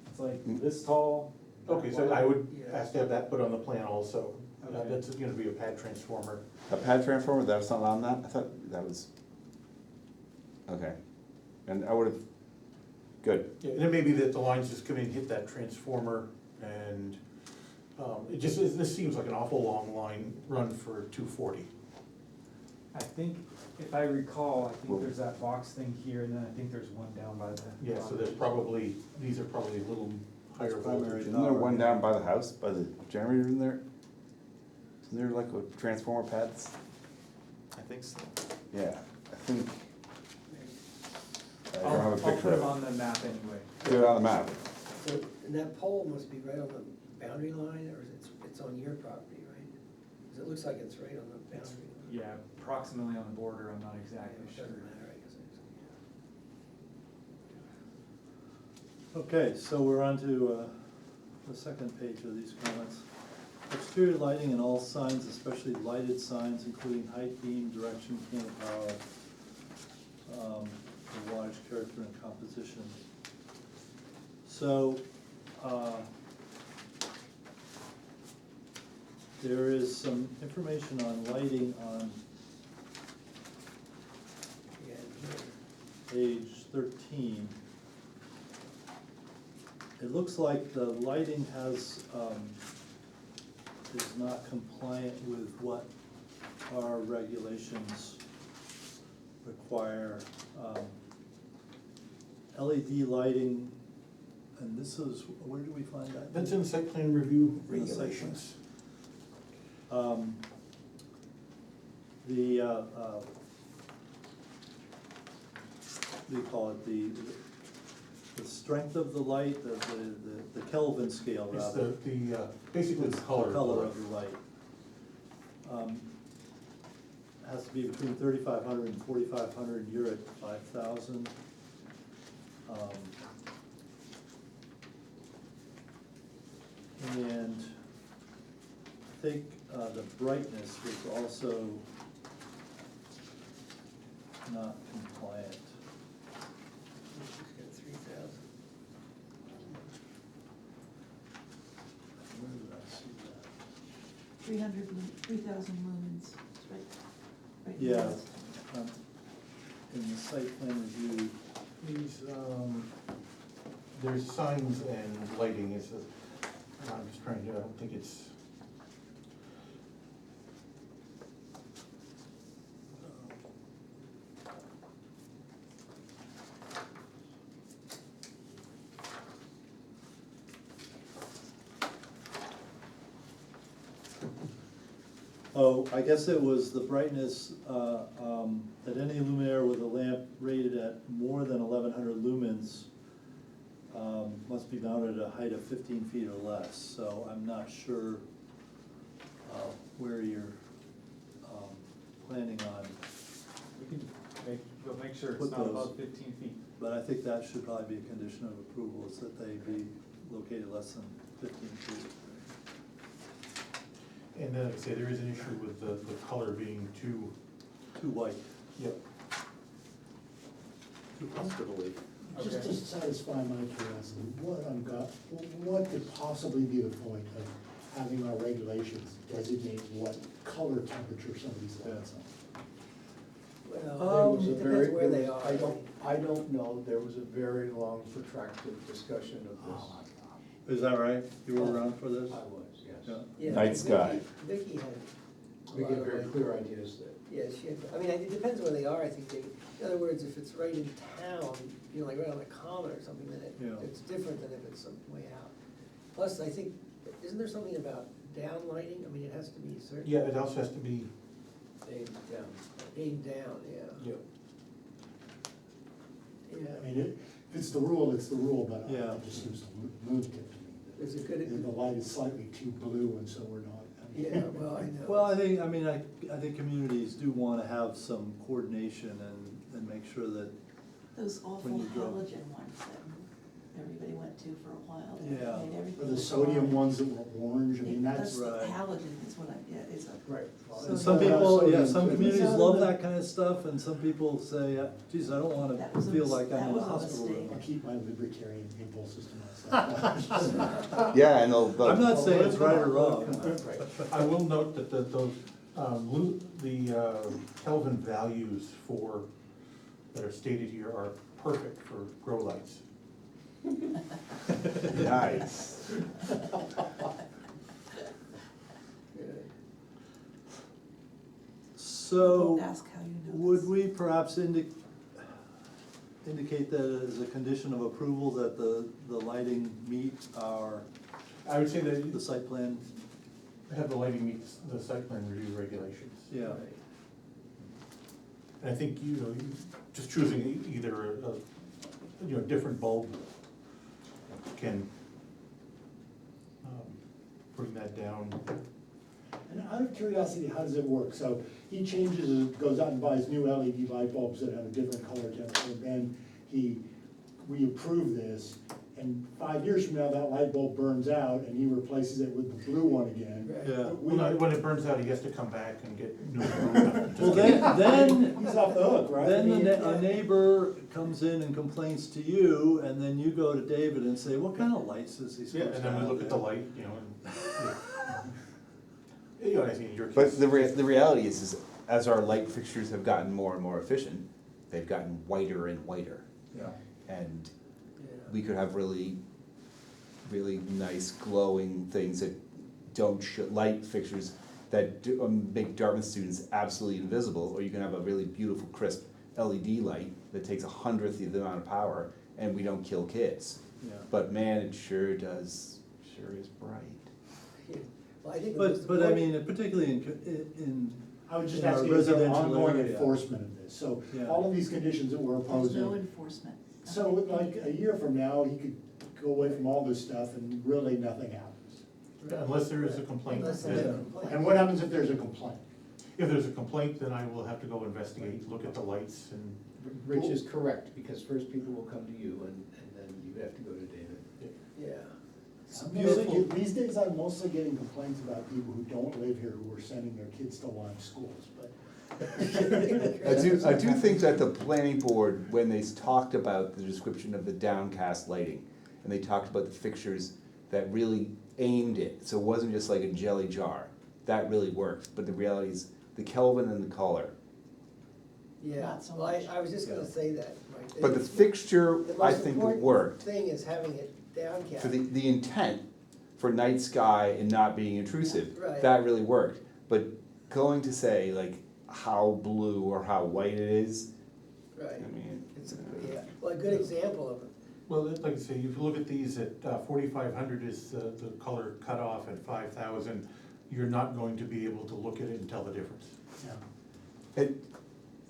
S7: it's like this tall.
S1: okay, so I would
S5: Yeah.
S1: ask to have that put on the plan also.
S7: Okay.
S1: That's gonna be a pad transformer.
S4: A pad transformer, that's not on that? I thought that was, okay. And I would've, good.
S1: Yeah, and it may be that the lines just come in, hit that transformer, and, this seems like an awful long line run for 240.
S7: I think, if I recall, I think there's that box thing here, and then I think there's one down by the.
S1: Yeah, so there's these are probably a little higher
S3: That's primary.
S1: voltage.
S4: Isn't there one down by the house, by the generator in there? Isn't there like a transformer pads?
S9: I think so.
S4: Yeah, I think, I don't
S7: I'll
S4: have a picture
S7: put it
S4: of
S7: on the map anyway.
S4: it. Do it on the map.
S5: So, and that pole must be right on the boundary line, or is it's on your property, right? Because it looks like it's right on the boundary line.
S7: Yeah, approximately on the border, I'm not exactly
S5: It
S7: sure.
S5: doesn't matter, I guess.
S3: Okay, so we're on to the second page of these comments. Exterior lighting in all signs, especially lighted signs, including height, beam, direction, can of power, the wattage, character, and composition. So, there is some information on lighting on
S5: Yeah, here.
S3: page 13. It looks like the lighting has, is not compliant with what our regulations require. LED lighting, and this is, where do we find that?
S1: That's in site plan review
S3: In the site plan.
S1: regulations.
S3: The, what do you call it, the strength of the light, the Kelvin scale
S1: It's
S3: rather.
S1: basically the color.
S3: Of the light. Has to be between 3,500 and 4,500, you're at 5,000. And I think the brightness was also not compliant.
S5: She's got 3,000.
S3: Where did I see that?
S2: 3,000 lumens, it's right, right. in
S3: Yeah,
S2: the-
S3: in the site plan review,
S1: These, there's signs and lighting, I'm just trying to, I don't think it's,
S3: oh, I guess it was the brightness, that any luminaire with a lamp rated at more than 1,100 lumens must be mounted at a height of 15 feet or less, so I'm not sure where you're planning on,
S7: We can we'll make sure
S3: Put
S7: it's not
S3: those.
S7: above 15 feet.
S3: but I think that should probably be a condition of approval, is that they be located less than 15 feet.
S1: and then like I say, there is an issue with the color being too,
S3: Too white.
S1: yep.
S3: Too comfortably.
S10: Just to satisfy my curiosity, what could possibly be the point of having our regulations designate what color temperature some of these lights are?
S5: Well, it depends where they are.
S6: I don't know, there was a very long protracted discussion of this.
S3: Is that right? You were around for this?
S6: I was, yes.
S3: Yeah.
S5: Yeah,
S4: Night sky.
S5: Vicky had
S6: We
S5: a
S6: get
S5: lot of
S6: very
S5: ideas.
S6: clear ideas that,
S5: Yeah, she had, I mean, it depends where they are, I think they, in other words, if it's right in town, you know, like right on the common or something, then
S3: Yeah.
S5: it's different than if it's some way out. Plus, I think, isn't there something about down lighting? I mean, it has to be certain.
S1: Yeah, it also has to be,
S6: aimed down.
S5: Aimed down, yeah.
S1: yep.
S5: Yeah,
S10: I mean, if it's the rule, it's the rule, but
S3: Yeah.
S10: it just seems a lunatic to me.
S5: there's a
S10: that
S5: good,
S10: The light is slightly too blue and so we're not. I mean-
S5: yeah, well, I know.
S3: Well, I think communities do wanna have some coordination and make sure that,
S2: Those awful
S3: When you go-
S2: halogen ones that everybody went to for a while. that
S3: Yeah.
S2: made everything
S10: Or the
S2: look
S10: sodium
S2: orange.
S10: ones that were orange, I mean, that's.
S3: Right.
S2: Halogen is what I, yeah, it's a.
S6: Right.
S2: So
S3: and some
S2: the-
S3: people, yeah, some
S10: Sodium.
S3: communities
S2: So
S3: love
S2: the-
S3: that kind of stuff, and some people say, geez, I don't wanna
S2: That was a
S3: feel
S2: mis-
S3: like I'm
S2: that
S3: in a
S2: was a
S3: hospital room.
S2: mistake.
S10: I'll keep my libertarian impulses to myself.
S4: Yeah, and
S3: I'm not saying it's right or wrong.
S6: Right.
S1: I will note that the Kelvin values that are stated here are perfect for grow lights.
S4: Nice.
S5: Good.
S3: So,
S2: People ask how you know
S3: would
S2: this.
S3: we perhaps indicate that as a condition of approval that the lighting meet
S1: I would say
S3: the
S1: that
S3: site plan?
S1: have the lighting meet the site plan review regulations.
S3: Yeah,
S5: Right.
S1: And I think, just choosing either a different bulb can bring that down.
S10: And out of curiosity, how does it work? So he goes out and buys new LED light bulbs that have a different color temperature, then we approve this, and 5 years from now, that light bulb burns out and he replaces it with the blue one again.
S5: Right.
S3: Yeah.
S10: We-
S1: Well, when it burns out, he has to come back and get new.
S3: Well, then,
S10: He's off the hook, right? I
S3: then
S10: mean,
S3: a neighbor comes in and complains to you, and then you go to David and say, what kind of lights is he
S1: Yeah,
S3: supposed
S1: and
S3: to
S1: then we
S3: have
S1: look at the
S3: there?"
S1: light, you know, and, you know, I think in your case.
S4: But the reality is as our light fixtures have gotten more and more efficient, they've gotten whiter and whiter.
S3: Yeah.
S4: And
S5: Yeah.
S4: we could have really, really nice glowing things that don't light fixtures that make Dartmouth students absolutely invisible, or you can have a really beautiful crisp LED light that takes 100th of the amount of power, and we don't kill kids.
S3: Yeah.
S4: But man, it sure is bright.
S5: Yeah. Well, I think the most
S3: But I
S5: important-
S3: mean, particularly in,
S10: I would just
S3: in our
S10: ask you, is there
S3: residential
S10: ongoing
S3: area.
S10: enforcement of this? So
S3: Yeah.
S10: all of these conditions that we're
S2: There's
S10: opposing.
S2: no enforcement.
S10: So like a year from now, he could go away from all this stuff and really nothing happens.
S1: Unless there is a complaint.
S5: Unless
S1: then-
S5: there's a complaint.
S10: And what happens if there's a complaint?
S1: If there's a complaint, then I will have to go investigate, look at the lights and,
S6: Rich is correct, because first people will come to you and then you have to go to David.
S5: Yeah.
S10: I'm
S3: beautiful.
S10: mostly- These days, I'm mostly getting complaints about people who don't live here who are sending their kids to Lyme schools, but.
S4: I do think that the planning board, when they talked about the description of the downcast lighting, and they talked about the fixtures that really aimed it, so it wasn't just like a jelly jar, that really worked, but the reality is, the Kelvin and the color.
S5: Yeah,
S2: Not so
S5: well,
S2: much.
S5: I was just gonna say that, Mike.
S4: But the
S5: It's-
S4: fixture,
S5: the
S4: I
S5: most
S4: think,
S5: important
S4: worked,
S5: Thing is having it downcast.
S4: for the intent for night sky and not being intrusive,
S5: Right.
S4: that really worked. But going to say like how blue or how white it is,
S5: Right,
S4: I mean.
S5: it's, yeah, well, a good example of it,
S1: well, like I say, if you look at these at 4,500 is the color cutoff at 5,000, you're not going to be able to look at it and tell the difference.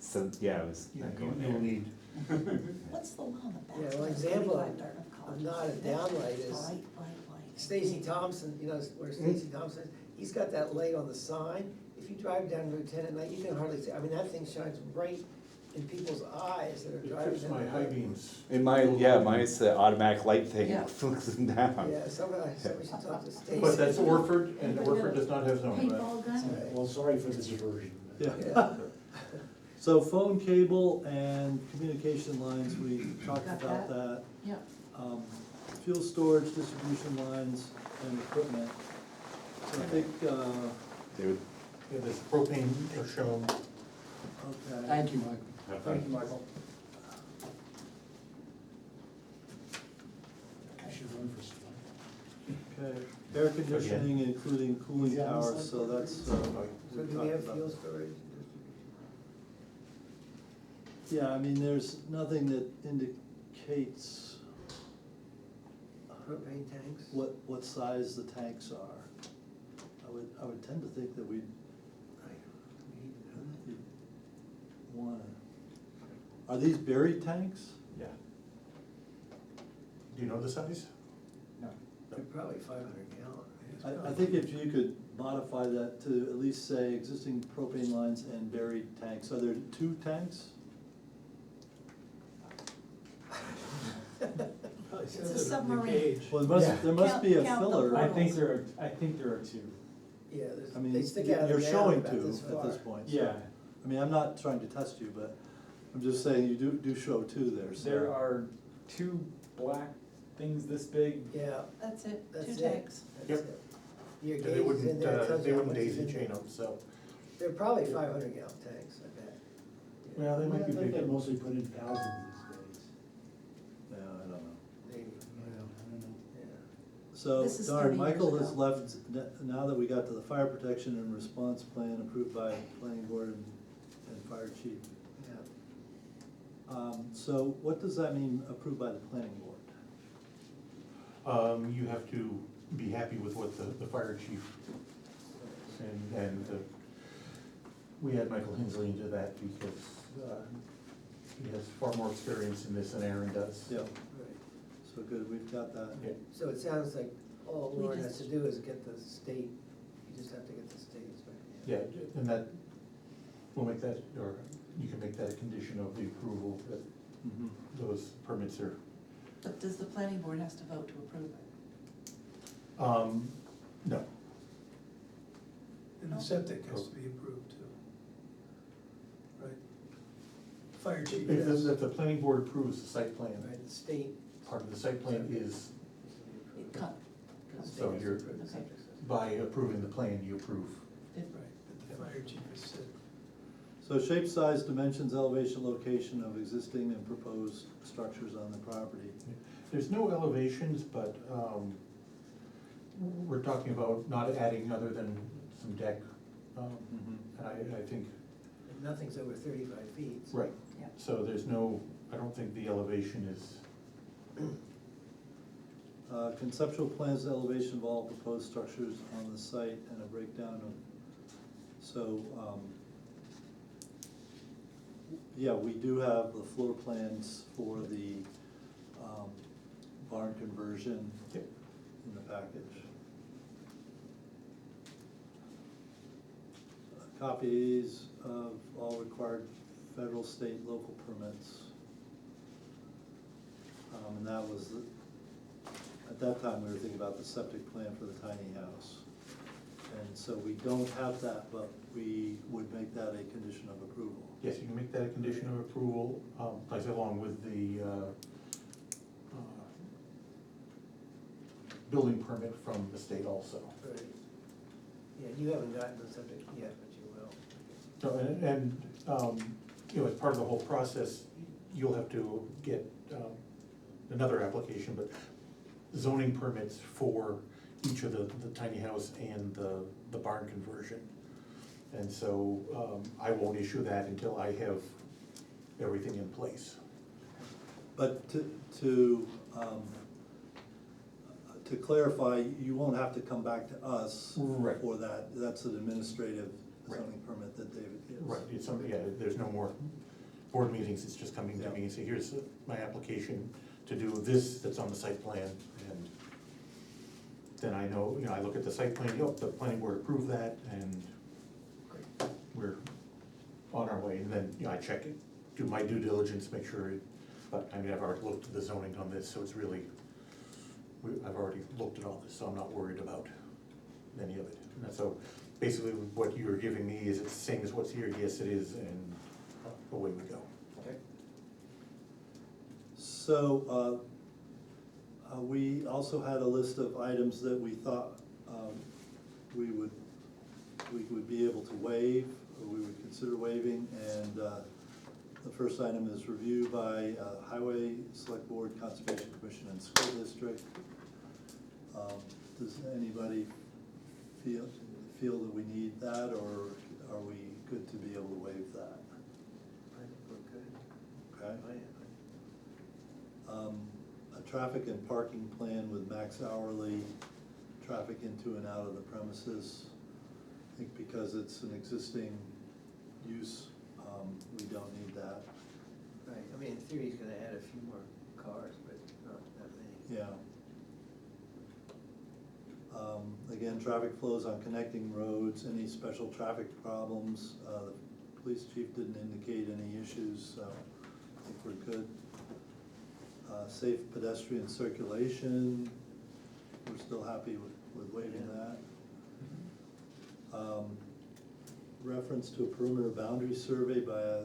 S4: So, yeah, it was.
S1: You'll need,
S2: What's the law on the back?
S5: Yeah,
S2: of
S5: well,
S2: the
S5: example
S2: 35 Dartmouth College?
S5: not a downlight is
S2: Bright, bright light.
S5: Stacy Thompson, you know, where Stacy Thompson, he's got that light on the sign. If you drive down Route 10 at night, you can hardly see, I mean, that thing shines right in people's eyes that are
S1: it
S5: driving
S1: trips
S5: down
S1: my
S5: the
S1: high
S5: road.
S1: beams.
S4: In mine's the automatic light thing,
S2: Yeah.
S4: it flicks them down.
S5: Yeah, somebody should talk to Stacy.
S1: But that's Orford, and Orford does not have zoning.
S2: Paintball gun?
S10: Well, sorry for the diversion.
S3: yeah.
S5: Yeah.
S3: So phone cable and communication lines, we talked
S2: Got
S3: about
S2: that?
S3: that.
S2: Yeah.
S3: Fuel storage, distribution lines, and equipment. So I think,
S4: David?
S1: Yeah, this propane are shown.
S3: okay.
S10: Thank you, Michael. Thank you, Michael. I should run for some.
S3: Okay, air conditioning, including cooling
S10: Yeah,
S3: towers,
S10: it's
S3: so
S10: like-
S3: that's,
S5: So
S3: we
S5: do we have
S3: talked about.
S5: fuel storage?
S3: Yeah, I mean, there's nothing that indicates
S5: Propane tanks?
S3: what size the tanks are. I would tend to think that we'd wanna, are these buried tanks?
S7: Yeah,
S1: Do you know the size?
S7: no.
S5: They're probably 500 gallon.
S3: I think if you could modify that to at least say existing propane lines and buried tanks, are there 2 tanks?
S2: It's a submarine.
S3: Well, there must be a
S2: Count the
S3: filler.
S7: I think there are two.
S5: Yeah,
S3: I mean,
S5: they stick out of the
S3: you're
S5: ground
S3: showing
S5: about
S3: 2
S5: this
S3: at
S5: far.
S3: this point. so-
S7: Yeah,
S3: I mean, I'm not trying to test you, but I'm just saying you do show 2 there, so.
S7: there are two black things this big.
S5: Yeah,
S2: That's it,
S5: that's
S2: 2
S5: it.
S2: tanks.
S5: That's
S1: Yep.
S5: it. Your
S1: Yeah,
S5: gauge is in there, it tells
S1: they
S5: you how
S1: wouldn't
S5: much is
S1: daisy
S5: in
S1: chain
S5: there.
S1: them, so.
S5: They're probably 500 gallon tanks, I bet.
S1: Well, they
S10: I
S1: might be
S10: think they
S1: bigger.
S10: mostly put in thousands these days.
S3: Yeah, I don't know.
S5: Maybe,
S10: Well, I don't know.
S5: yeah.
S3: So,
S2: This is
S3: darn,
S2: 30 years
S3: Michael has
S2: ago.
S3: left, now that we got to the fire protection and response plan approved by planning board and fire chief.
S5: Yeah.
S3: So what does that mean, approved by the planning board?
S1: You have to be happy with what the fire chief, and we had Michael Hensley into that because he has far more experience in this than Aaron does.
S3: Yeah,
S5: Right.
S3: so good, we've got that.
S1: Yeah.
S5: So it sounds like all
S2: We
S5: Loren has
S2: just-
S5: to do is get the state, you just have to get the state inspector.
S1: Yeah, and that, we'll make that, or you can make that a condition of the approval, that
S3: Mhm.
S1: those permits are
S2: But does the planning board has to vote to approve it?
S1: No,
S8: And the septic has to be approved too. Right? Fire chief
S1: if
S8: has.
S1: the planning board approves the site plan,
S5: Right, the state.
S1: part of the site plan is,
S2: It cut.
S5: The state
S1: So
S5: has to
S1: you're-
S5: approve the
S2: Okay.
S5: septic system.
S1: by approving the plan, you approve.
S8: Right, that the fire chief has said.
S3: So shape, size, dimensions, elevation, location of existing and proposed structures on the property.
S1: There's no elevations, but, we're talking about not adding other than some deck. And I think,
S5: And nothing's over 35 feet. so-
S1: right,
S2: Yeah.
S1: so there's no, I don't think the elevation is,
S3: Conceptual plans, elevation of all proposed structures on the site and a breakdown of, so, yeah, we do have the floor plans for the, barn conversion
S1: Yep.
S3: in the package. Copies of all required federal, state, local permits. And that was, at that time, we were thinking about the septic plan for the tiny house. And so we don't have that, but we would make that a condition of approval.
S1: yes, you can make that a condition of approval, like along with the, building permit from the state also.
S5: Right. Yeah, you haven't gotten the septic yet, but you will.
S1: So, you know, as part of the whole process, you'll have to get, another application, but zoning permits for each of the tiny house and the barn conversion. And so, I won't issue that until I have everything in place.
S3: But to clarify, you won't have to come back to us
S1: Right.
S3: for that. That's an administrative
S1: Right.
S3: zoning permit that David gives.
S1: Right, it's something, yeah, there's no more board meetings, it's just coming to
S3: Yeah.
S1: me and say, here's my application to do this that's on the site plan, and then I know, you know, I look at the site plan, yep, the planning board approved that, and we're on our way, and then, you know, I check it, do my due diligence, make sure, but I mean, I've already looked at the zoning on this, so it's really, I've already looked at all this, so I'm not worried about any of it. And so, basically, what you're giving me is it's the same as what's here, yes, it is, and away we go.
S5: Okay.
S3: So, we also had a list of items that we thought, we would be able to waive, or we would consider waiving, and, the first item is review by, Highway Select Board, Conservation Commission, and School District. Does anybody feel that we need that, or are we good to be able to waive that?
S5: I think we're good.
S3: Okay?
S5: Oh, yeah.
S3: A traffic and parking plan with max hourly traffic into and out of the premises. I think because it's an existing use, we don't need that.
S5: Right, I mean, in theory, he's gonna add a few more cars, but not that many.
S3: Yeah. Again, traffic flows on connecting roads, any special traffic problems, the police chief didn't indicate any issues, so I think we're good. Safe pedestrian circulation, we're still happy with waiving
S5: Yeah.
S3: that. Reference to a perimeter boundary survey by a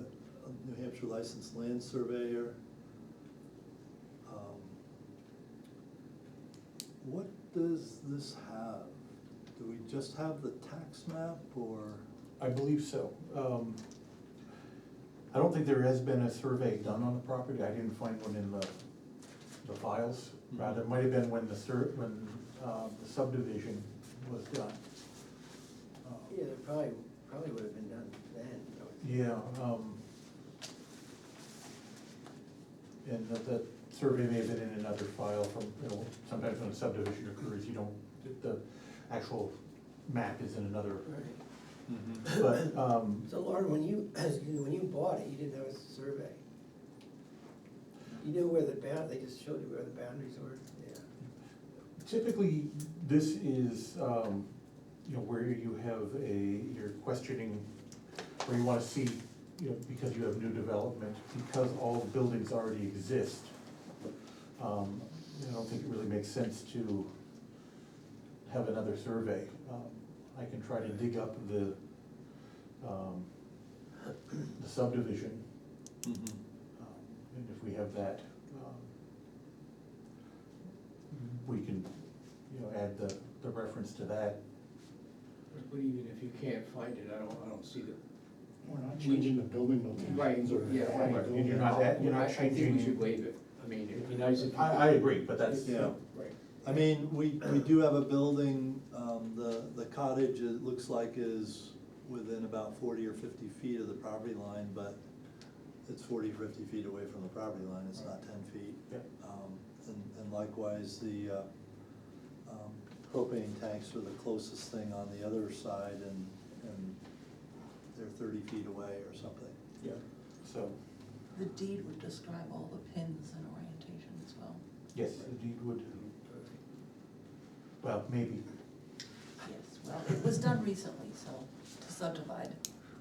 S3: New Hampshire licensed land surveyor. What does this have? Do we just have the tax map, or?
S1: I believe so. I don't think there has been a survey done on the property, I didn't find one in the files. Rather, it might have been when the subdivision was done.
S5: Yeah, it probably would have been done then.
S1: Yeah, and that survey may have been in another file from, you know, sometimes when a subdivision occurs, you don't, the actual map is in another,
S5: Right.
S1: but,
S5: So Lauren, when you bought it, you didn't have a survey? You knew where they just showed you where the boundaries were? Yeah.
S1: typically, this is, you know, where you have you're questioning, where you wanna see, you know, because you have new development, because all the buildings already exist, I don't think it really makes sense to have another survey. I can try to dig up the subdivision,
S3: Mhm.
S1: and if we have that, we can, add the reference to that.
S6: But even if you can't find it, I don't see the.
S10: We're not changing the building locations or.
S6: Yeah, right.
S1: Right, and you're not
S6: I think we
S1: changing.
S6: should waive it. I mean, it'd be nice if you.
S1: I agree, but that's.
S3: Yeah.
S6: Right.
S3: I mean, we do have a building, the cottage, it looks like is within about 40 or 50 feet of the property line, but it's 40, 50 feet away from the property line, it's not 10 feet.
S1: Yeah.
S3: And likewise, the propane tanks are the closest thing on the other side, and they're 30 feet away or something.
S1: Yeah, so,
S2: The deed would describe all the pins and orientation as well.
S1: yes, the deed would, well, maybe,
S2: Yes, well, it was done recently, so to subdivide.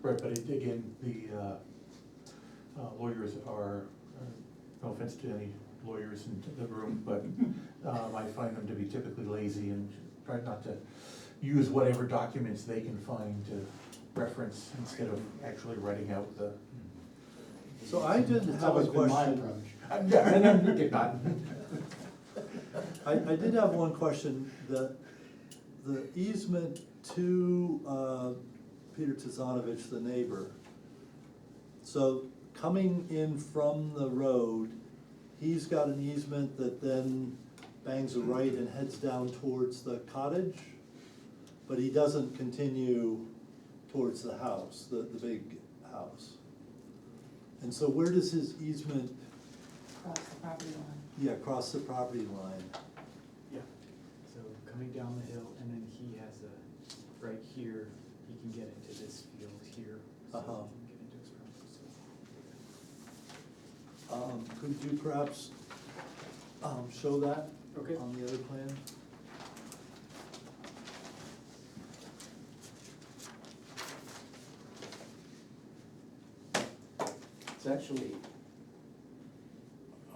S1: right, but again, the lawyers are, no offense to any lawyers in the room, but I find them to be typically lazy and try not to use whatever documents they can find to reference instead of actually writing out the.
S3: So I did
S10: It's
S3: have a
S10: always been my
S3: question.
S10: approach.
S1: Yeah, and I did not.
S3: I did have one question, the easement to Peter Tizanovich, the neighbor. So coming in from the road, he's got an easement that then bangs a right and heads down towards the cottage, but he doesn't continue towards the house, the big house. And so where does his easement,
S2: Across the property line.
S3: yeah, cross the property line?
S7: Yeah, so coming down the hill, and then he has right here, he can get into this field here, so
S3: Uh-huh.
S7: he can get into his property, so.
S3: Could you perhaps show that
S6: Okay.
S3: on the other plan?
S6: It's actually,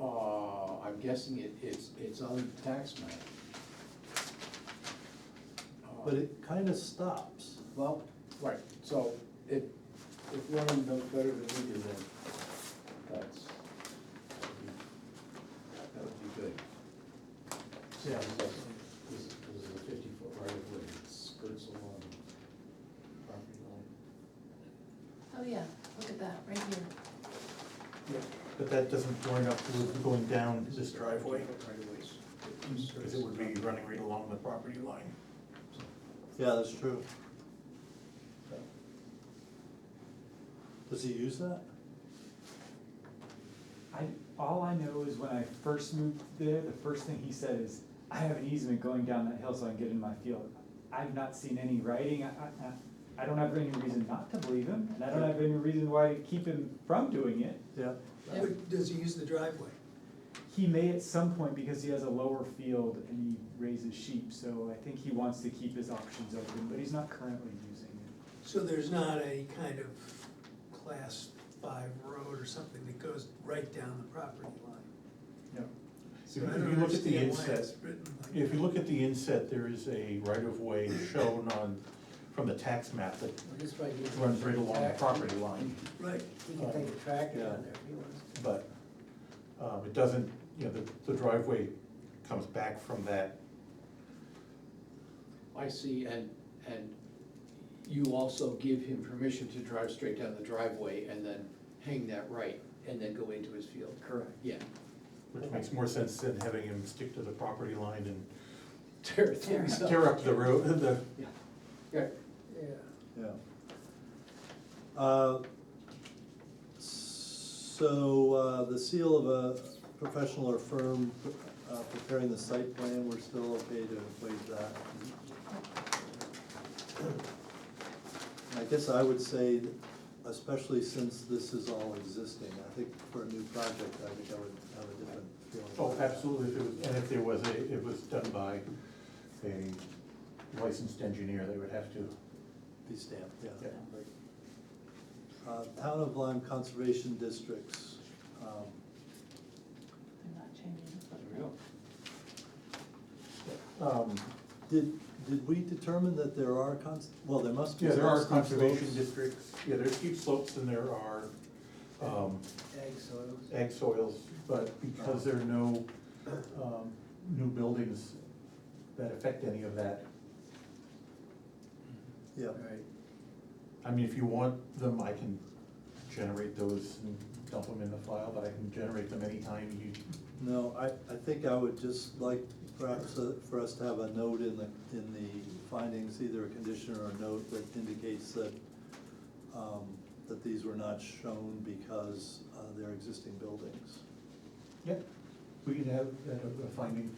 S6: I'm guessing it's on the tax map.
S3: But it kind of stops.
S6: Well, right, so if Loren knows better than we do, then that would be good. Yeah, this is a 50-foot right of way, it skirts along the property line.
S2: Oh, yeah, look at that, right here.
S1: But that doesn't join up with going down this driveway,
S6: Right of ways.
S1: because it would be running right along the property line.
S3: Yeah, that's true. Does he use that?
S7: All I know is when I first moved there, the first thing he said is, I have an easement going down that hill so I can get in my field. I've not seen any writing, I don't have any reason not to believe him, and I don't have any reason why to keep him from doing it.
S3: Yeah.
S8: But does he use the driveway?
S7: He may at some point, because he has a lower field and he raises sheep, so I think he wants to keep his options open, but he's not currently using it.
S8: So there's not a kind of class 5 road or something that goes right down the property line?
S1: Yeah.
S8: So
S1: If
S8: I
S1: you
S8: don't
S1: look at the
S8: understand why
S1: inset,
S8: it's written like
S1: if you
S8: that.
S1: look at the inset, there is a right-of-way shown from the tax map that
S5: We're just right here.
S1: runs right along the property line.
S8: Right,
S5: He can take a tractor down there if he wants.
S1: But it doesn't, the driveway comes back from that.
S6: I see, and you also give him permission to drive straight down the driveway and then hang that right, and then go into his field.
S7: Correct.
S6: Yeah.
S1: Which makes more sense than having him stick to the property line and
S6: Tear things up.
S1: tear up the road,
S6: Yeah. Yeah.
S5: Yeah.
S3: Yeah. So, the seal of a professional or firm preparing the site plan, we're still okay to waive that? I guess I would say, especially since this is all existing, I think for a new project, I think I would have a different feeling.
S1: oh, absolutely, if it was done by a licensed engineer, they would have to.
S3: Be stamped, yeah.
S1: Yeah.
S3: Town of Lyme Conservation Districts,
S2: I'm not changing the footprint.
S3: Did we determine that there are well, there must be.
S1: Yeah, there are
S3: steep
S1: conservation
S3: slopes.
S1: districts, yeah, there's steep slopes and there are,
S5: Ag soils.
S1: ag soils, but because there are no, new buildings that affect any of that,
S3: Yeah,
S5: Right.
S1: I mean, if you want them, I can generate those and dump them in the file, but I can generate them anytime you,
S3: no, I think I would just like perhaps for us to have a note in the findings, either a condition or a note that indicates that, that these were not shown because they're existing buildings.
S1: yeah, we can have that a finding.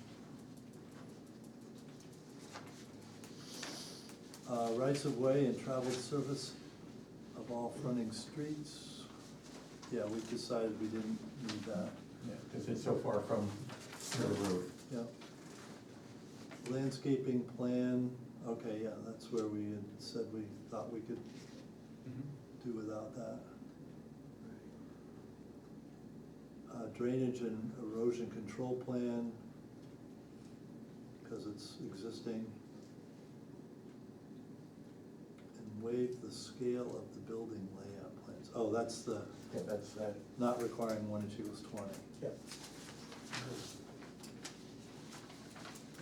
S3: Rights of way and travel service of all fronting streets. Yeah, we decided we didn't need that.
S1: Yeah, because it's so far from the road.
S3: Yeah. Landscaping plan, okay, yeah, that's where we had said we thought we could do without that. Drainage and erosion control plan, because it's existing. And waive the scale of the building layout plans. Oh, that's the,
S1: Yeah, that's that,
S3: not requiring 1:20.
S1: yeah.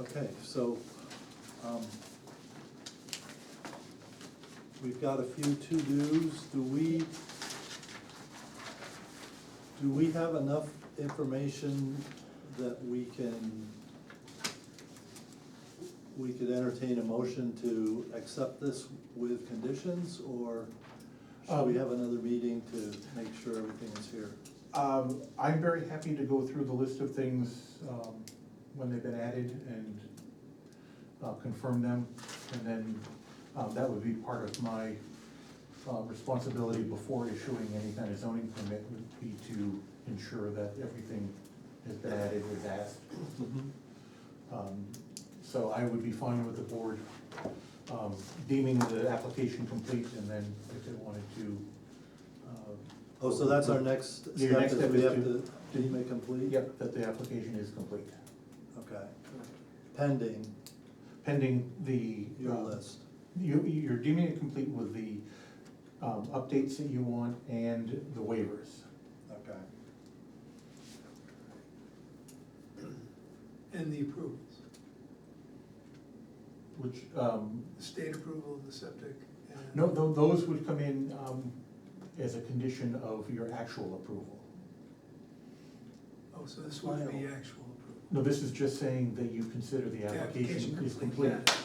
S3: Okay, so, we've got a few to-dos. Do we have enough information that we could entertain a motion to accept this with conditions, or should we have another meeting to make sure everything is here?
S1: I'm very happy to go through the list of things, when they've been added and, confirm them. And then, that would be part of my, responsibility before issuing any kind of zoning permit, would be to ensure that everything has been added as asked. So I would be fine with the board, deeming the application complete, and then if they wanted to.
S3: Oh, so that's our next
S1: Your
S3: step,
S1: next
S3: is
S1: step
S3: we
S1: is
S3: have
S1: to-
S3: to deem it complete?
S1: Yep, that the application is complete,
S3: Okay. Pending
S1: pending the.
S3: your list.
S1: You're deeming it complete with the, updates that you want and the waivers.
S3: Okay.
S8: And the approvals,
S1: Which,
S8: the state approval of the septic. And
S1: no, those would come in, as a condition of your actual approval.
S8: Oh, so this would be
S5: Final.
S8: actual approval.
S1: No, this is just saying that you consider the application is complete.
S8: got it.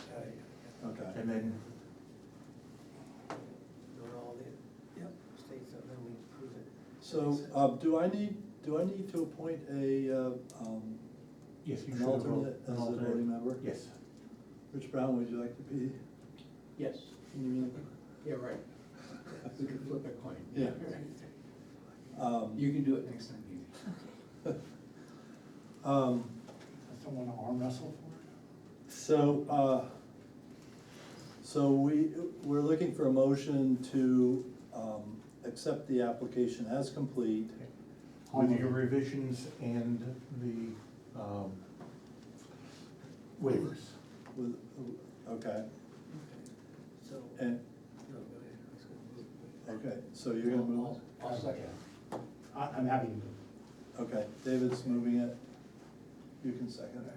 S3: Okay.
S1: And then,
S5: Doing all the
S8: Yep.
S5: states, and then we approve it.
S3: So, do I need to appoint
S1: yes, you
S3: an
S1: should.
S3: alternate as a voting member?
S1: Yes.
S3: Rich Brown, would you like to be?
S6: Yes, yeah, right. We could flip a coin.
S3: Yeah.
S6: You can do it next time, easy.
S10: I don't wanna arm wrestle for
S3: So we're looking for a motion to, accept the application as complete.
S1: With your revisions and the, waivers.
S3: With, okay,
S5: So,
S3: and,
S5: no, go ahead. I was gonna move.
S3: okay, so you're gonna move?
S6: I'll second.
S10: it. I'm happy to do it.
S3: Okay, David's moving it. You can second it.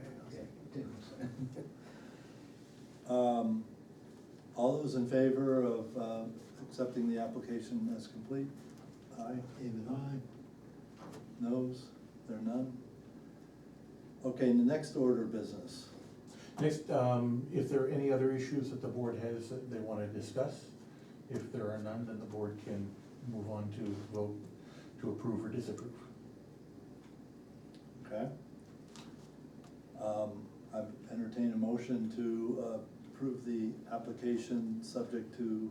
S3: All those in favor of, accepting the application as complete? Aye.
S10: David, aye.
S3: Noes? There are none? Okay, the next order of business.
S1: Next, if there are any other issues that the board has that they want to discuss, if there are none, then the board can move on to vote to approve or disapprove.
S3: Okay. I've entertained a motion to approve the application subject to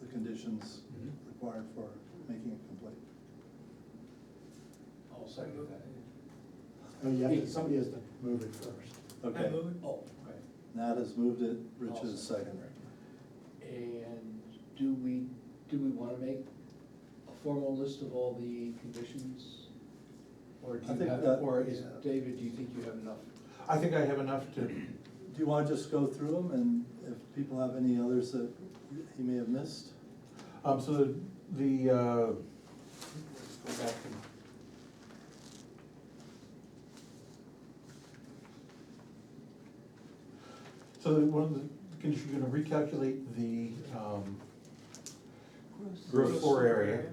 S3: the conditions required for making it complete.
S6: I'll second that.
S10: Oh, somebody has to move it first.
S3: Okay,
S8: I move it.
S6: Oh, okay.
S3: Nat has moved it, Rich
S6: I'll
S3: is
S6: second.
S3: second.
S6: And do we wanna make a formal list of all the conditions? Or do
S3: I
S6: you
S3: think
S6: have,
S3: that-
S6: or is,
S5: Yeah.
S6: David, do you think you have enough?
S1: I think I have enough to,
S3: Do you wanna just go through them, and if people have any others that he may have missed?
S1: so let's go back and. So one of the conditions, you're gonna recalculate the, gross floor area.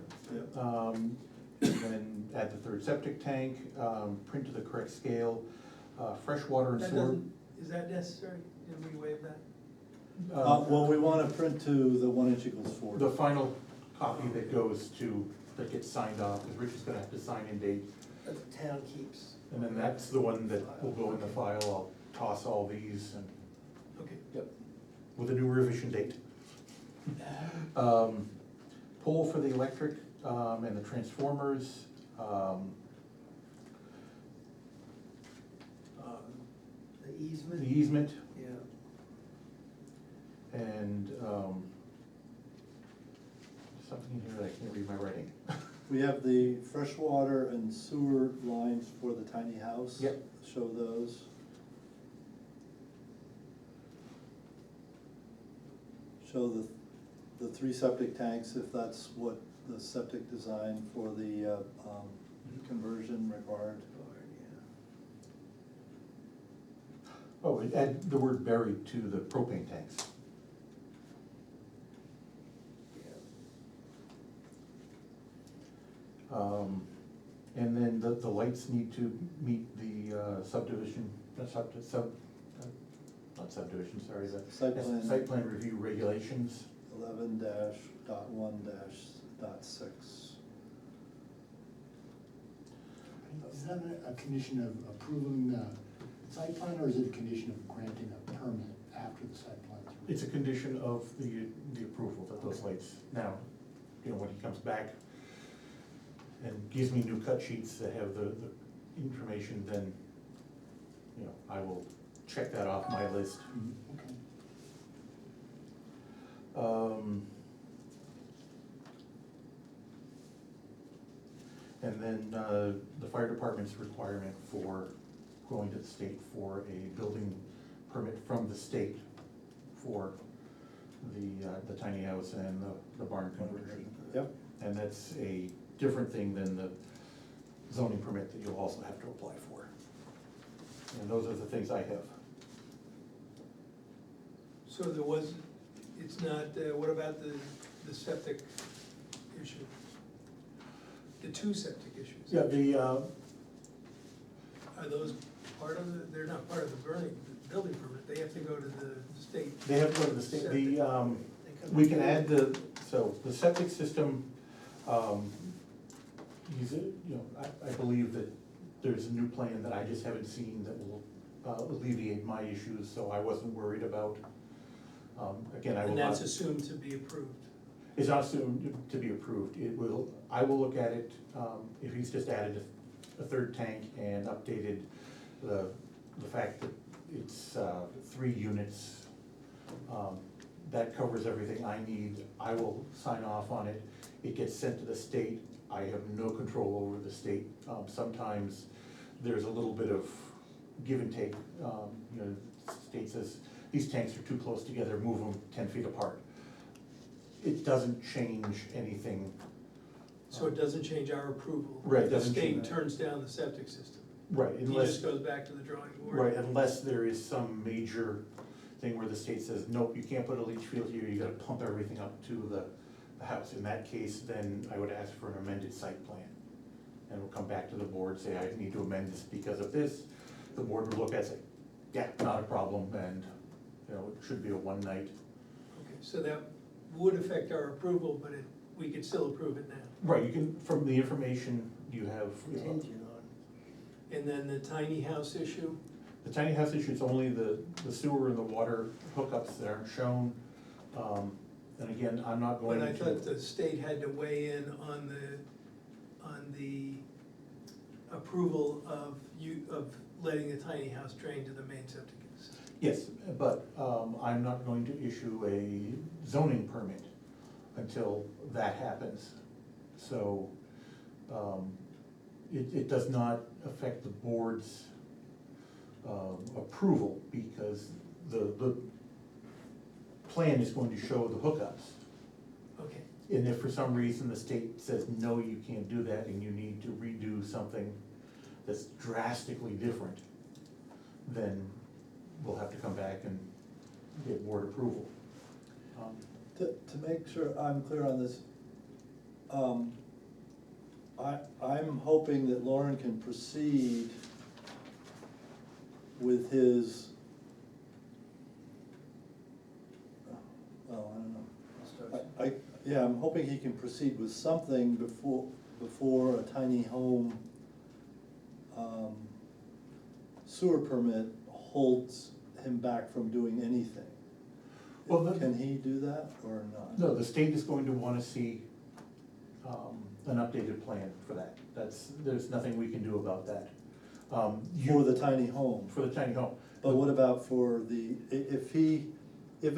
S1: And then add the third septic tank, print to the correct scale, fresh water and
S8: That
S1: sewer.
S8: doesn't, is that necessary? Did we waive that?
S3: Well, we wanna print to the 1 inch equals 4.
S1: The final copy that goes to, that gets signed off, because Rich is gonna have to sign in date.
S5: That the town keeps.
S1: And then that's the one that will go in the file. I'll toss all these and
S8: Okay.
S1: with a new revision date. Pole for the electric, and the transformers,
S5: The easement.
S1: the easement,
S5: Yeah.
S1: and, something in here that I can't read my writing.
S3: We have the fresh water and sewer lines for the tiny house.
S1: Yep.
S3: Show those. Show the 3 septic tanks, if that's what the septic design for the, conversion required.
S1: Oh, and add the word buried to the propane tanks. And then the lights need to meet the subdivision, not subdivision, sorry, the
S3: Site plan.
S1: site plan review regulations.
S3: 11-1-.6.
S10: Is that a condition of approving the site plan, or is it a condition of granting a permit after the site plan?
S1: It's a condition of the approval that those lights, now, when he comes back and gives me new cut sheets that have the information, then, I will check that off my list.
S10: Okay.
S1: And then, the fire department's requirement for going to the state for a building permit from the state for the tiny house and the barn conversion.
S3: Yep.
S1: And that's a different thing than the zoning permit that you'll also have to apply for. And those are the things I have.
S8: So there was, it's not, what about the septic issue? The 2 septic issues?
S1: Yeah,
S8: Are those part of the, they're not part of the building permit, they have to go to the state?
S1: they have to go to the state,
S8: Septic.
S5: They come
S1: we can
S5: together.
S1: add the septic system, I believe that there's a new plan that I just haven't seen that will alleviate my issues, so I wasn't worried about. Again, I will
S8: And
S1: not.
S8: that's assumed to be approved?
S1: It's not assumed to be approved. I will look at it, if he's just added a third tank and updated the fact that it's 3 units. That covers everything I need. I will sign off on it. It gets sent to the state. I have no control over the state. Sometimes there's a little bit of give and take. The state says, these tanks are too close together, move them 10 feet apart. It doesn't change anything.
S8: So it doesn't change our approval?
S1: Right, it
S8: The
S1: doesn't
S8: state
S1: change-
S8: turns down the septic system?
S1: Right,
S8: He
S1: unless.
S8: just goes back to the drawing board?
S1: Right, unless there is some major thing where the state says, nope, you can't put a leach field here, you gotta pump everything up to the house. In that case, then I would ask for an amended site plan. And we'll come back to the board, say, I need to amend this because of this. The board would look at it, say, yeah, not a problem, and, it should be a one night.
S8: Okay, so that would affect our approval, but we could still approve it now?
S1: Right, you can, from the information you have.
S5: Contingent on.
S8: And then the tiny house issue?
S1: The tiny house issue, it's only the sewer and the water hookups that aren't shown. And again, I'm not going
S8: But
S1: to.
S8: I thought the state had to weigh in on the approval of letting the tiny house drain to the main septic system.
S1: Yes, but I'm not going to issue a zoning permit until that happens. So it does not affect the board's approval, because the plan is going to show the hookups.
S8: Okay,
S1: And if for some reason the state says, no, you can't do that, and you need to redo something that's drastically different, then we'll have to come back and get board approval.
S3: To make sure I'm clear on this, I'm hoping that Loren can proceed with his, well, I don't know. Yeah, I'm hoping he can proceed with something before a tiny home sewer permit holds him back from doing anything.
S1: Well,
S3: Can he do that or not?
S1: No, the state is going to wanna see, an updated plan for that. There's nothing we can do about that.
S3: For the tiny home?
S1: For the tiny home.
S3: But what about for the, if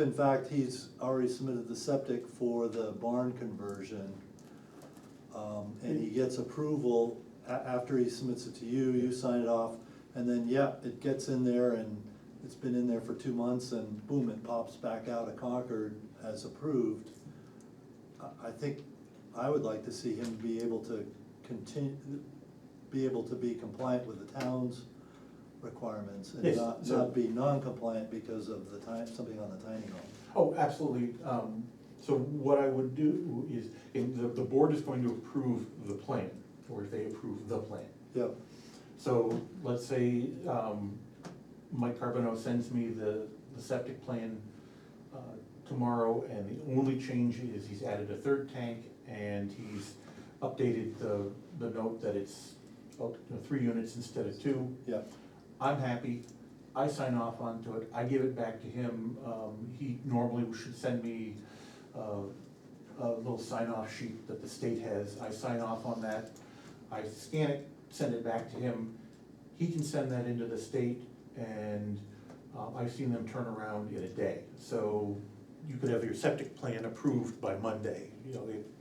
S3: in fact he's already submitted the septic for the barn conversion, and he gets approval, after he submits it to you, you sign it off, and then, yeah, it gets in there and it's been in there for 2 months and boom, it pops back out of Concord as approved. I think, I would like to see him be able to be compliant with the town's requirements and
S1: Yes,
S3: not be non-compliant because of something on the tiny home.
S1: Oh, absolutely. So what I would do is, the board is going to approve the plan, or if they approve the plan.
S3: Yep,
S1: So let's say, Mike Carbone sends me the septic plan tomorrow, and the only change is he's added a third tank, and he's updated the note that it's 3 units instead of 2.
S3: yep,
S1: I'm happy, I sign off onto it, I give it back to him. He normally should send me a little sign-off sheet that the state has. I sign off on that, I scan it, send it back to him. He can send that into the state, and I've seen them turn around in a day. So you could have your septic plan approved by Monday,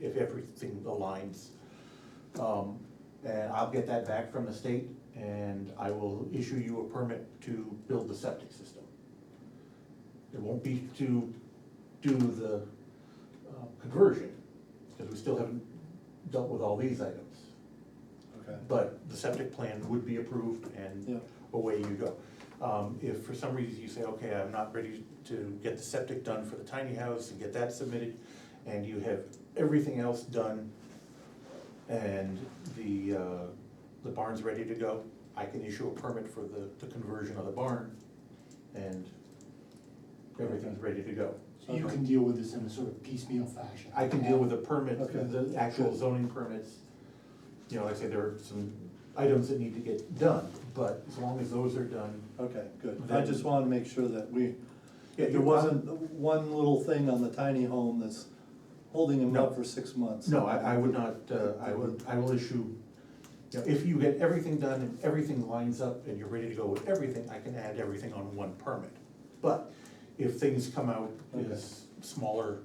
S1: if everything aligns. And I'll get that back from the state, and I will issue you a permit to build the septic system. It won't be to do the conversion, because we still haven't dealt with all these items.
S3: okay.
S1: But the septic plan would be approved, and
S3: Yeah.
S1: away you go. If for some reason you say, okay, I'm not ready to get the septic done for the tiny house and get that submitted, and you have everything else done, and the barn's ready to go, I can issue a permit for the conversion of the barn, and everything's ready to go.
S10: So you can deal with this in a sort of piecemeal fashion.
S1: I can deal with the permit,
S3: Okay.
S1: the actual zoning permits. Like I say, there are some items that need to get done, but as long as those are done.
S3: Okay, good. I
S1: Then-
S3: just wanted to make sure that
S1: Yeah,
S3: there wasn't one little thing on the tiny home that's holding him
S1: No.
S3: up for 6 months.
S1: No, I would not, I will issue, if you get everything done and everything lines up and you're ready to go with everything, I can add everything on one permit. But if things come out as smaller,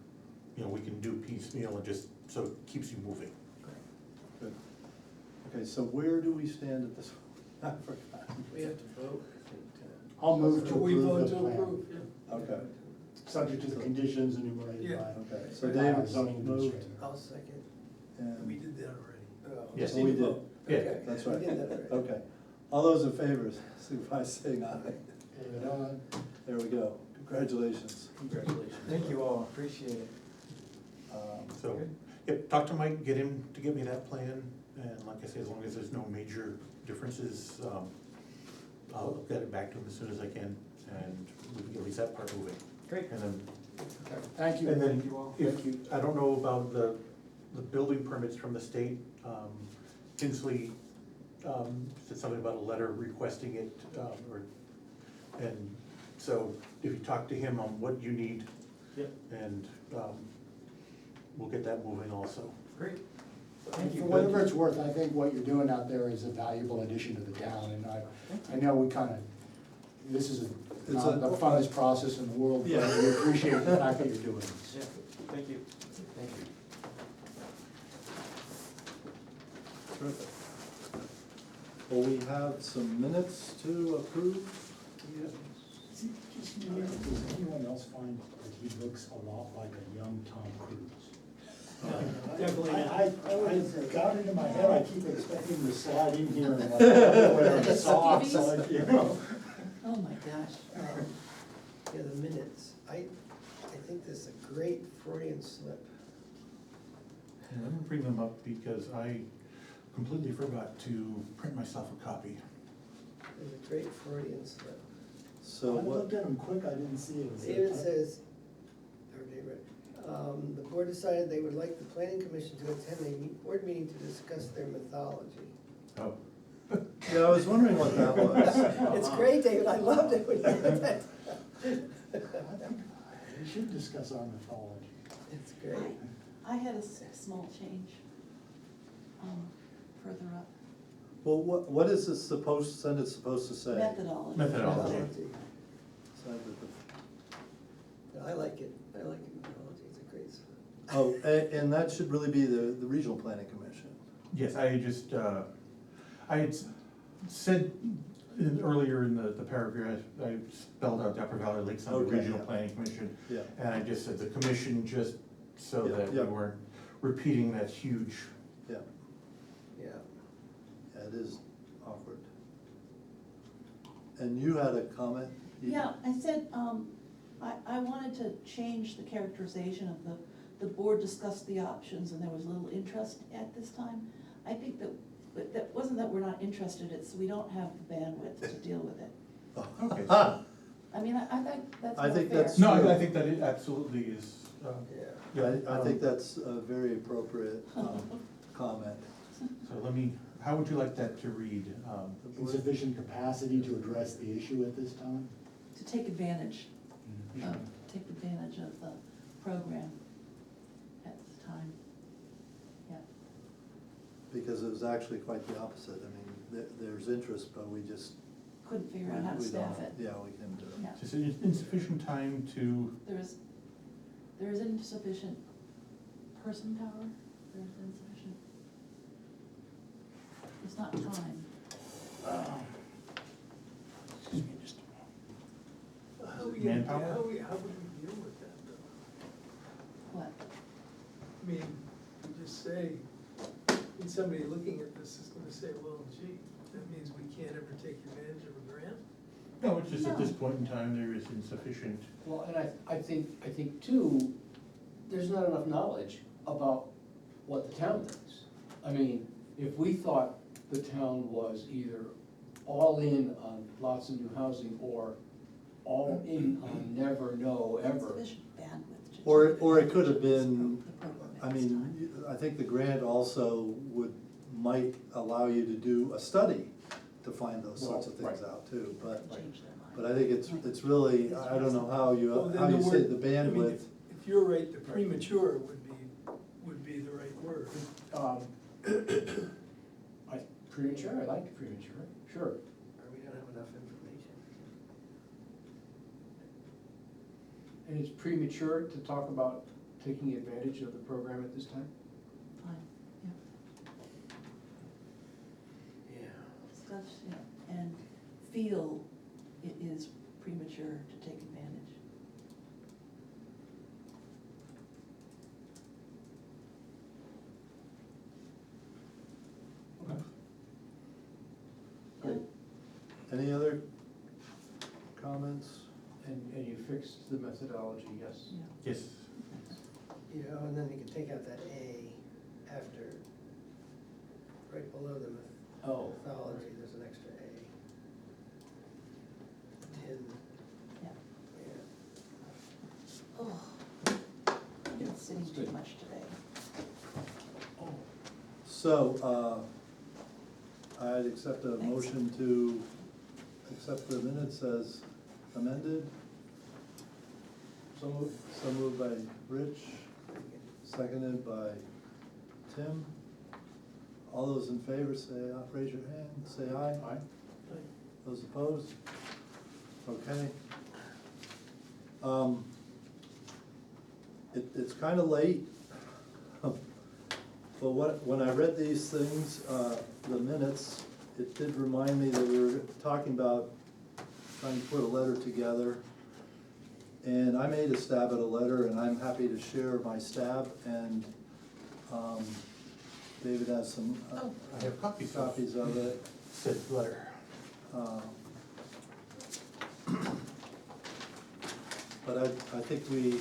S1: we can do piecemeal, and just, so it keeps you moving.
S3: Good. Okay, so where do we stand at this? I forgot.
S5: We have to vote, I think.
S10: I'll move to
S8: we vote
S10: approve the
S8: to
S10: plan,
S8: approve, yeah.
S3: Okay,
S10: subject to the conditions enumerated
S8: Yeah.
S10: by.
S3: okay, so
S10: by
S3: David
S10: our zoning
S3: moved,
S10: administrator.
S5: I'll second.
S8: We
S3: and,
S8: did that already.
S5: Oh.
S1: Yes.
S3: so we did,
S1: Yeah.
S5: Okay,
S3: that's
S5: we
S3: right.
S5: did that already.
S3: Okay, all those in favor, signify by saying aye.
S10: David,
S3: There we go, congratulations.
S5: Congratulations.
S9: Thank you all, appreciate it.
S1: So, yep, talk to Mike, get him to give me that plan, and like I say, as long as there's no major differences, I'll get it back to him as soon as I can, and we can get at least that part moving.
S9: Great.
S1: And then,
S10: Thank you.
S1: and then,
S9: Thank you all.
S1: if, I don't know about the building permits from the state, Tinsley, said something about a letter requesting it, and so if you talk to him on what you need.
S9: Yep.
S1: And, we'll get that moving also.
S9: Great. Thank
S10: For
S9: you.
S10: whatever it's worth, I think what you're doing out there is a valuable addition to the town, and I know we kind of, this is not the funnest process in the world, but
S3: Yeah.
S10: we appreciate the fact that you're doing this.
S9: Yeah, thank you.
S10: Thank you.
S3: Terrific. Well, we have some minutes to approve.
S10: See, just, does anyone else find that he looks a lot like a young Tom Cruise?
S8: Definitely not.
S10: I got it in my head, I keep expecting to slide in here and like, wear socks, like, you know.
S2: Oh my gosh.
S5: Yeah, the minutes, I think this is a great Freudian slip.
S1: And let me bring them up because I completely forgot to print myself a copy.
S5: It's a great Freudian slip.
S3: So
S10: I
S3: what,
S10: looked at him quick, I didn't see it. Was there
S5: David
S10: a typo?
S5: says, or David, the board decided they would like the planning commission to attend a board meeting to discuss their mythology.
S1: Oh,
S3: yeah, I was wondering what that was.
S5: It's great, David, I loved it when you did that.
S10: I think we should discuss our mythology.
S5: It's great.
S2: I had a small change, further up.
S3: Well, what is this sentence supposed to say?
S2: Methodology.
S1: methodology.
S3: Side with the-
S5: I like it, mythology, it's a great slip.
S3: Oh, and that should really be the regional planning commission.
S1: Yes, I just, I had said earlier in the paragraph, I spelled out the Upper Valley Lakes on the
S3: Okay,
S1: Regional
S3: yeah.
S1: Planning Commission.
S3: Yeah.
S1: And I just said the commission, just so
S3: Yeah,
S1: that we
S3: yeah.
S1: weren't repeating that huge,
S3: Yeah,
S5: Yeah.
S3: yeah, it is awkward. And you had a comment?
S2: Yeah, I said, I wanted to change the characterization of the board discussed the options and there was little interest at this time. I think that wasn't that we're not interested, it's we don't have the bandwidth to deal with it.
S1: okay.
S2: I mean, I think that's
S3: I
S2: more
S3: think
S2: fair.
S3: that's-
S1: No, I think that it absolutely is,
S5: Yeah.
S3: I think that's a very appropriate comment.
S1: So let me, how would you like that to read?
S10: Insufficient capacity to address the issue at this time?
S2: To take advantage of the program at the time. Yeah,
S3: Because it was actually quite the opposite. I mean, there's interest, but we just.
S2: couldn't figure out how to
S3: we
S2: staff
S3: don't-
S2: it.
S3: Yeah, we can do it.
S2: Yeah.
S1: Just insufficient time to,
S2: There is insufficient person power, there's insufficient, it's not time.
S1: excuse me, just,
S8: How would
S1: manpower?
S8: how would we deal with that though?
S2: What?
S8: I mean, you just say, somebody looking at this is gonna say, well, gee, that means we can't ever take advantage of a grant?
S1: no, it's just at this
S2: No.
S1: point in time, there is insufficient.
S6: Well, and I think too, there's not enough knowledge about what the town thinks. I mean, if we thought the town was either all in on lots of new housing or all in on never, no, ever.
S2: Insufficient bandwidth to
S3: Or
S2: take
S3: it could have
S2: advantage
S3: been,
S2: of the program
S3: I
S2: at this time.
S3: mean, I think the grant also might allow you to do a study to find those sorts of
S6: Well,
S3: things
S6: right.
S3: out too, but,
S2: Change their mind.
S3: but I think it's really, I don't know how
S8: Well, then
S3: how you
S8: the
S3: say
S8: word-
S3: the
S8: I mean,
S3: bandwidth.
S8: If you're right, the premature would be the right word.
S6: Premature, I like premature, sure.
S5: Or we don't have enough information.
S6: And it's premature to talk about taking advantage of the program at this time?
S2: Fine, yeah,
S5: Yeah.
S2: discuss, yeah, and feel it is premature to take advantage.
S6: Great.
S3: Any other comments?
S6: And you fixed the methodology, yes?
S2: Yeah.
S1: Yes.
S5: You know, and then you can take out that A after, right below the
S6: Oh.
S5: mythology, there's an extra A. Tin,
S2: Yeah.
S5: yeah.
S2: Oh, I've been sitting too much today.
S3: So, I'd accept a
S2: Thanks.
S3: motion to accept the minutes as amended.
S6: So moved.
S3: So moved by Rich, seconded by Tim. All those in favor say, raise your hand, say aye. Aye. Those opposed? Okay. It's kinda late. But when I read these things, the minutes, it did remind me that we were talking about trying to put a letter together. And I made a stab at a letter, and I'm happy to share my stab, and David has some
S2: Oh.
S1: I have copies
S3: of it.
S1: said letter.
S3: But I think we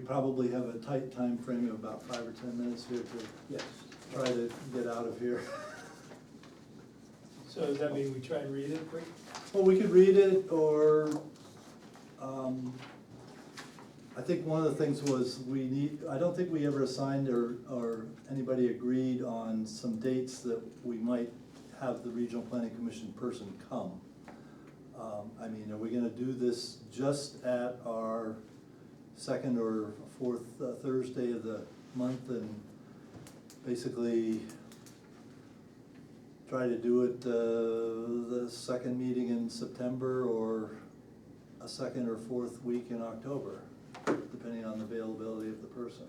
S3: probably have a tight time frame of about 5 or 10 minutes here to
S6: Yes.
S3: try to get out of here.
S8: So does that mean we try and read it quick?
S3: Well, we could read it, or, I think one of the things was I don't think we ever assigned or anybody agreed on some dates that we might have the Regional Planning Commission person come. I mean, are we gonna do this just at our second or fourth Thursday of the month and basically try to do it the second meeting in September or a second or fourth week in October, depending on the availability of the person?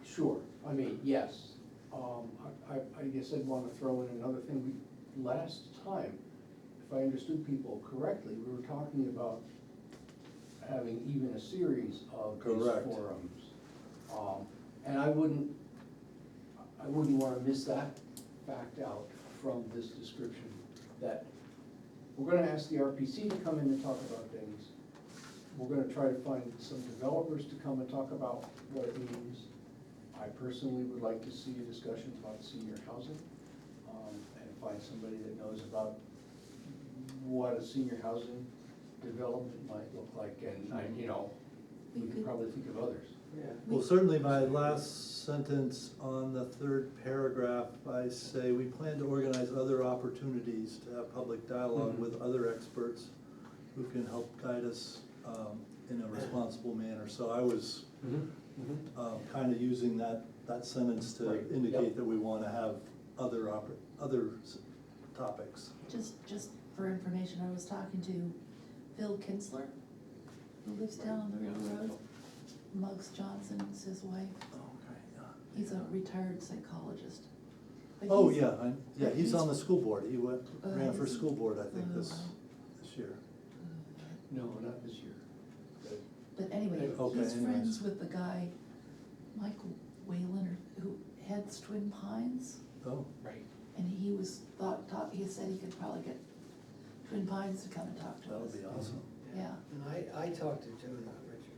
S6: Sure, I mean, yes. I guess I'd wanna throw in another thing. Last time, if I understood people correctly, we were talking about having even a series of these
S3: Correct.
S6: forums. And I wouldn't wanna miss that fact out from this description, that we're gonna ask the RPC to come in and talk about things. We're gonna try to find some developers to come and talk about what it means. I personally would like to see a discussion about senior housing, and find somebody that knows about what a senior housing development might look like, and we could probably think of others.
S5: Yeah.
S3: Well, certainly my last sentence on the third paragraph, I say, we plan to organize other opportunities to have public dialogue with other experts who can help guide us in a responsible manner. So I was kind of using that sentence to
S6: Right.
S3: indicate
S6: Yep.
S3: that we want to have other topics.
S2: Just for information, I was talking to Phil Kinsler, who lives down on the River Road. Muggs Johnson is his wife. He's a retired psychologist. But
S3: Oh,
S2: he's-
S3: yeah,
S2: but
S3: he's on the school board. He ran for
S2: is he?
S3: school board, I think,
S2: Oh,
S3: this
S2: wow.
S3: year.
S6: No, not this year.
S2: But anyway,
S3: Okay,
S2: he's
S3: anyways.
S2: friends with the guy, Michael Whalen, who heads Twin Pines.
S3: Oh,
S6: Right.
S2: And he he said he could probably get Twin Pines to come and talk to
S3: that would
S2: us.
S3: be awesome.
S2: Yeah.
S5: And I talked to Joe, not Richard.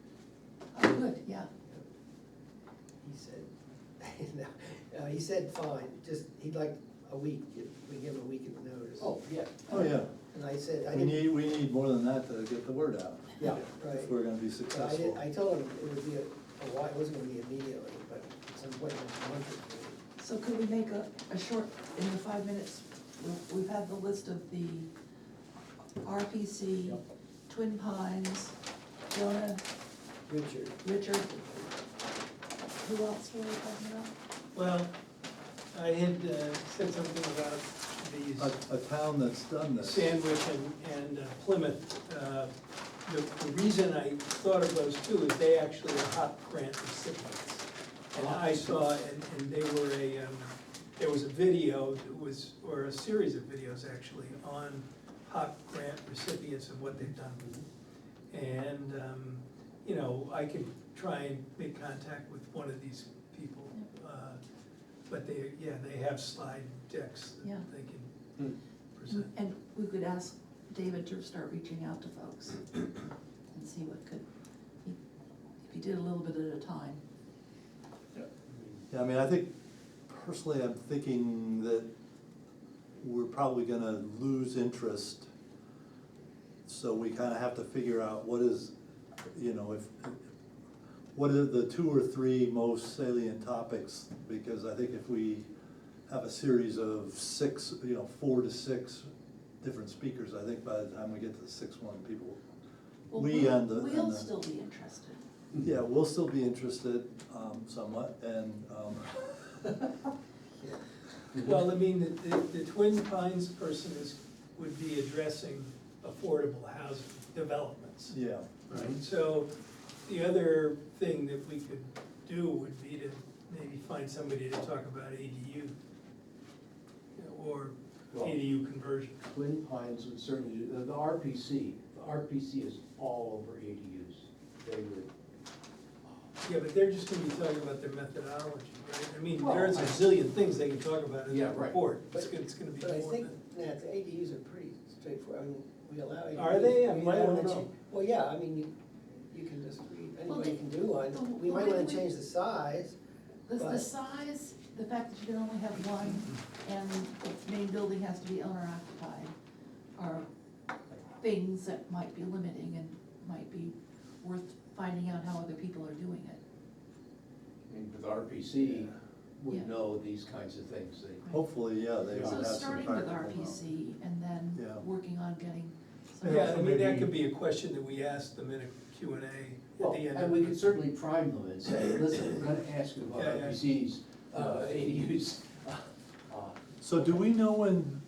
S2: Oh, good, yeah.
S5: He said, no, he said fine, just, he'd like a week, we give him a week of notice.
S6: Oh, yeah.
S3: Oh, yeah.
S5: And I said, I
S3: We
S5: didn't.
S3: we need more than that to get the word out.
S6: Yeah.
S5: Right.
S3: If we're gonna be successful.
S5: I told him it would be a while, it wasn't gonna be immediately, but at some point next month or two.
S2: So could we make a short, in the 5 minutes, we've had the list of the RPC,
S6: Yep.
S2: Twin Pines, Jonah,
S5: Richard,
S2: Richard. Who else were we talking about?
S8: Well, I had said something about these
S3: A town that's done this.
S8: Sandwich and Plymouth. The reason I thought of those two is they actually are HOP grant recipients. And I saw, and they were there was a video that was, or a series of videos actually, on HOP grant recipients and what they've done. And, I could try and make contact with one of these people. But they have slide decks
S2: Yeah.
S8: that they can present.
S2: And we could ask David to start reaching out to folks and see what could, if he did a little bit at a time.
S3: Yeah, I mean, I think, personally, I'm thinking that we're probably gonna lose interest. So we kinda have to figure out what is, what are the 2 or 3 most salient topics? Because I think if we have a series of 6, 4 to 6 different speakers, I think by the time we get to the 6th one, people,
S2: Well, we'll still be interested.
S3: yeah, we'll still be interested, somewhat, and,
S8: Well, I mean, the Twin Pines person would be addressing affordable housing developments,
S3: yeah.
S8: right? So the other thing that we could do would be to maybe find somebody to talk about ADU. Or
S6: Well,
S8: ADU conversion.
S6: Twin Pines would certainly, do the RPC is all over ADUs. They would,
S8: Yeah, but they're just gonna be talking about their methodology, right? I mean,
S6: Well,
S8: there's a zillion things they can talk about in
S6: Yeah,
S8: that
S6: right.
S8: report. It's gonna be
S5: But I
S8: more
S5: think,
S8: than.
S5: Nat, the ADUs are pretty straightforward, I mean, we allow ADUs.
S8: Are they? I
S5: We
S8: mean,
S5: might
S8: I don't
S5: wanna
S8: know.
S5: cha- Well, yeah, I mean, you can just read, anybody
S2: the-
S5: can do one,
S2: the-
S5: we might
S2: well,
S5: wanna
S2: we-
S5: change the size.
S2: The
S5: But-
S2: size, the fact that you can only have one, and the main building has to be owner occupied, are things that might be limiting and might be worth finding out how other people are doing it.
S6: I mean, with RPC,
S2: Yeah.
S6: would know these kinds of things. They,
S3: Hopefully, yeah, they would
S2: So
S3: have some
S2: starting with
S3: practical knowledge.
S2: RPC and then
S3: Yeah.
S2: working on getting some.
S8: Yeah, I
S1: also
S8: mean, that
S1: maybe-
S8: could be a question that we ask them in a Q and A at
S6: well,
S8: the end.
S6: and
S8: of
S6: we
S8: it.
S6: could certainly prime them and say, listen, we're gonna ask you about
S8: Yeah, yeah.
S6: RPCs, ADUs.
S3: So do we know when,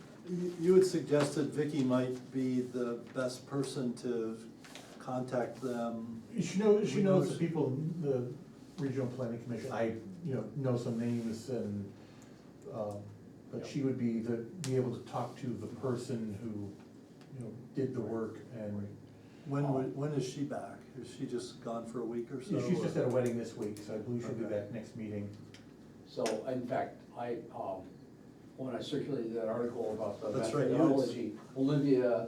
S3: you had suggested Vicky might be the best person to contact them?
S1: She
S3: We
S1: knows
S3: know-
S1: the people, in the regional planning commission, I, know some names and, but she would be able to talk to the person who, did the work and.
S3: When is she back? Is she just gone for a week or so?
S1: Yeah, she's just
S3: or-
S1: at a wedding this week, so I believe she'll be
S3: Okay.
S1: back next meeting.
S6: So, in fact, when I circulated that article about the
S3: That's right, you had-
S6: methodology, Olivia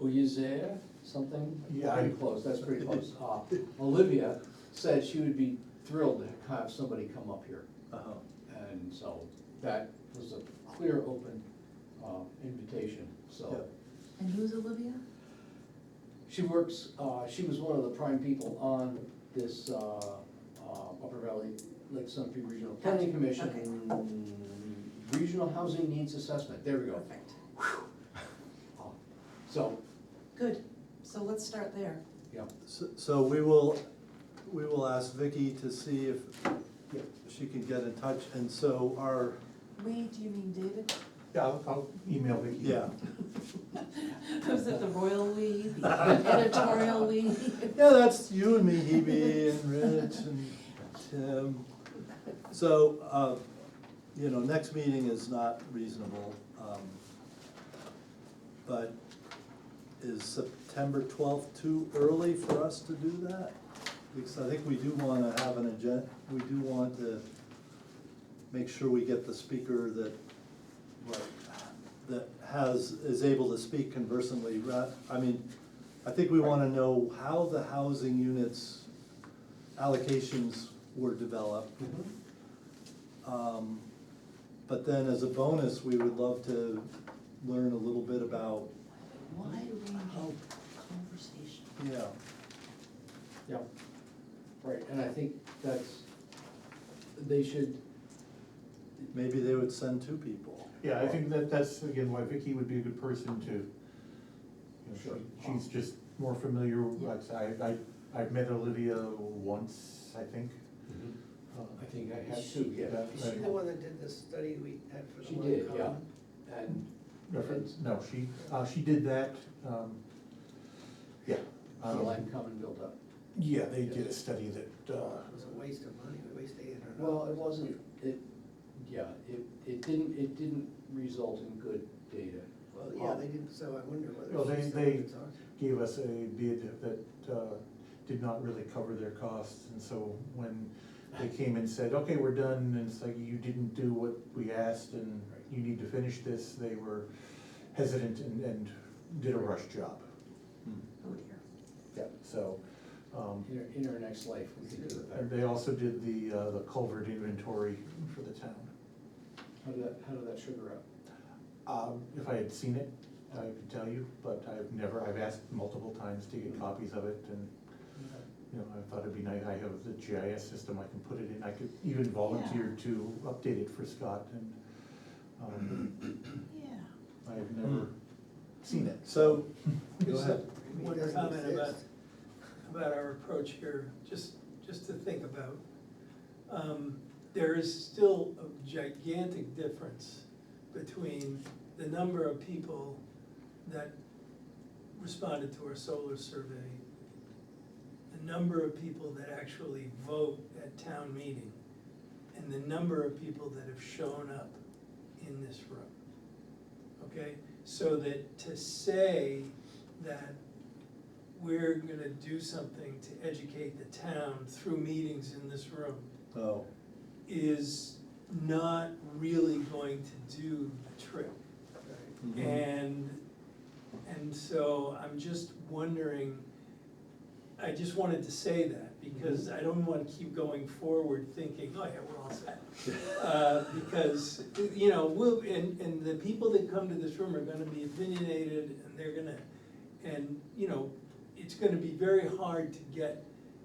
S6: Uyezer, something?
S1: Yeah,
S6: Pretty
S1: I-
S6: close, that's pretty close. Olivia said she would be thrilled to have somebody come up here.
S3: Uh-huh.
S6: And so that was a clear, open invitation, so.
S3: Yeah.
S2: And who's Olivia?
S6: She works, she was one of the prime people on this Upper Valley Lake Sunapee Regional Planning
S2: Gotcha,
S6: Commission. Regional Housing Needs Assessment, there we go.
S2: Perfect.
S6: So,
S2: Good, so let's start there.
S6: yeah,
S3: So we will ask Vicky to see if
S6: yeah.
S3: she can get in touch, and so our,
S2: We, do you mean David?
S1: Yeah, I'll email Vicky.
S3: yeah.
S2: Was it the royal we, the editorial we?
S3: Yeah, that's you and me, Hebe and Rich and Tim. So, next meeting is not reasonable, but is September 12th too early for us to do that? Because I think we do wanna have an agenda, we do want to make sure we get the speaker that is able to speak conversantly. I think we wanna know how the housing units allocations were developed. But then as a bonus, we would love to learn a little bit about,
S2: Wide-ranging conversation.
S3: yeah,
S6: Yeah, right, and I think they should,
S3: maybe they would send two people.
S1: Yeah, I think that's, again, why Vicky would be a good person to,
S6: Sure.
S1: she's just more familiar, like, I've met Olivia once, I think.
S6: I think I have to, yeah.
S5: Is she the one that did the study we had for the
S6: She
S5: Lyme
S6: did, yeah,
S5: Common?
S6: and,
S1: No, she did that, yeah.
S6: the Lyme Common built up.
S1: Yeah, they did a study that,
S5: It was a waste of money, we wasted $800.
S6: Well, it wasn't, it didn't result in good data.
S5: Well, yeah, they didn't, so I wonder
S1: well,
S5: whether
S1: they,
S5: she's the
S1: they
S5: one to talk to.
S1: gave us a bid that did not really cover their costs, and so when they came and said, okay, we're done, and it's like, you didn't do what we asked, and you need to finish this, they were hesitant and did a rush job,
S2: Oh dear.
S6: Yeah.
S1: so.
S6: In our next life, we can do it
S1: And
S6: better.
S1: they also did the culvert inventory for the town.
S6: How did that sugar up?
S1: If I had seen it, I could tell you, but I've asked multiple times to get copies of it, and, I thought it'd be nice, I have the GIS system, I can put it in, I could even volunteer to update it for Scott, and,
S2: Yeah.
S1: I've never seen it.
S3: So, go
S8: Just
S3: ahead.
S8: one
S5: It doesn't
S8: comment
S5: exist.
S8: about our approach here, just to think about. There is still a gigantic difference between the number of people that responded to our solar survey, the number of people that actually vote at town meeting, and the number of people that have shown up in this room. okay? So that to say that we're gonna do something to educate the town through meetings in this room
S3: Oh,
S8: is not really going to do the trick.
S3: mhm.
S8: And so I'm just wondering, I just wanted to say that, because I don't wanna keep going forward thinking, oh yeah, we're all set. Because, you know, and the people that come to this room are gonna be opinionated, and they're gonna, and, you know, it's gonna be very hard to get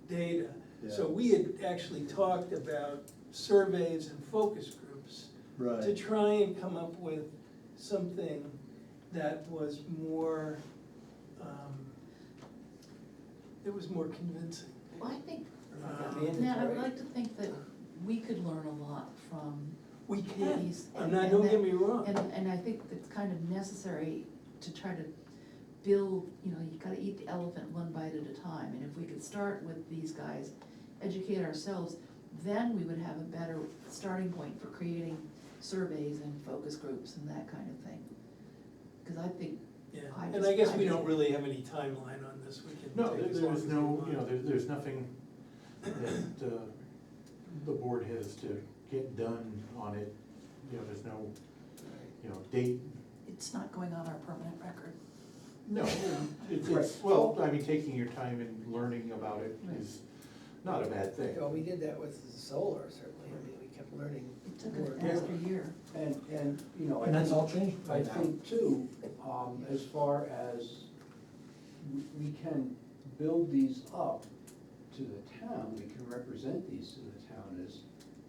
S8: data. So
S3: Yeah.
S8: we had actually talked about surveys and focus groups to
S3: Right,
S8: try and come up with something that was more, more convincing.
S2: Well, I think,
S5: Mandatory.
S2: Matt, I would like to think that we could learn a lot from
S8: We can,
S2: these.
S8: I'm not, don't get me wrong.
S2: And I think it's kind of necessary to try to build, you know, you gotta eat the elephant one bite at a time. And if we could start with these guys, educate ourselves, then we would have a better starting point for creating surveys and focus groups and that kind of thing. Cause I think,
S8: Yeah,
S2: I
S8: and I
S2: just-
S8: guess
S2: I
S8: we
S2: just-
S8: don't really have any timeline on this, we can
S1: No,
S8: take as long
S1: there's
S8: as
S1: no,
S8: we want.
S1: you know, there's nothing that, the board has to get done on it. You know, there's no, you know, date.
S2: it's not going on our permanent record.
S1: No, it's, well, I mean, taking your time and learning about it is not a bad thing.
S5: Well, we did that with the solar, certainly, I mean, we kept learning
S2: It took
S5: more
S2: us
S5: and
S2: after
S5: more.
S2: a year.
S6: And, you know, I
S10: And that's
S6: think,
S10: all changed by
S6: I
S10: now.
S6: think too, as far as we can build these up to the town, we can represent these to the town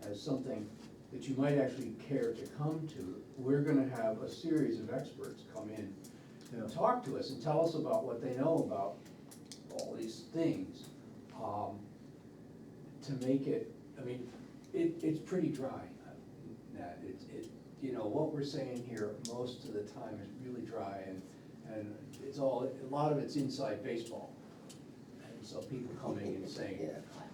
S6: as something that you might actually care to come to. We're gonna have a series of experts come in
S3: yeah.
S6: and talk to us and tell us about what they know about all these things. To make it, I mean, it's pretty dry, Nat, you know, what we're saying here most of the time is really dry, and it's all, a lot of it's inside baseball. And so people coming and saying,
S5: Yeah.
S6: what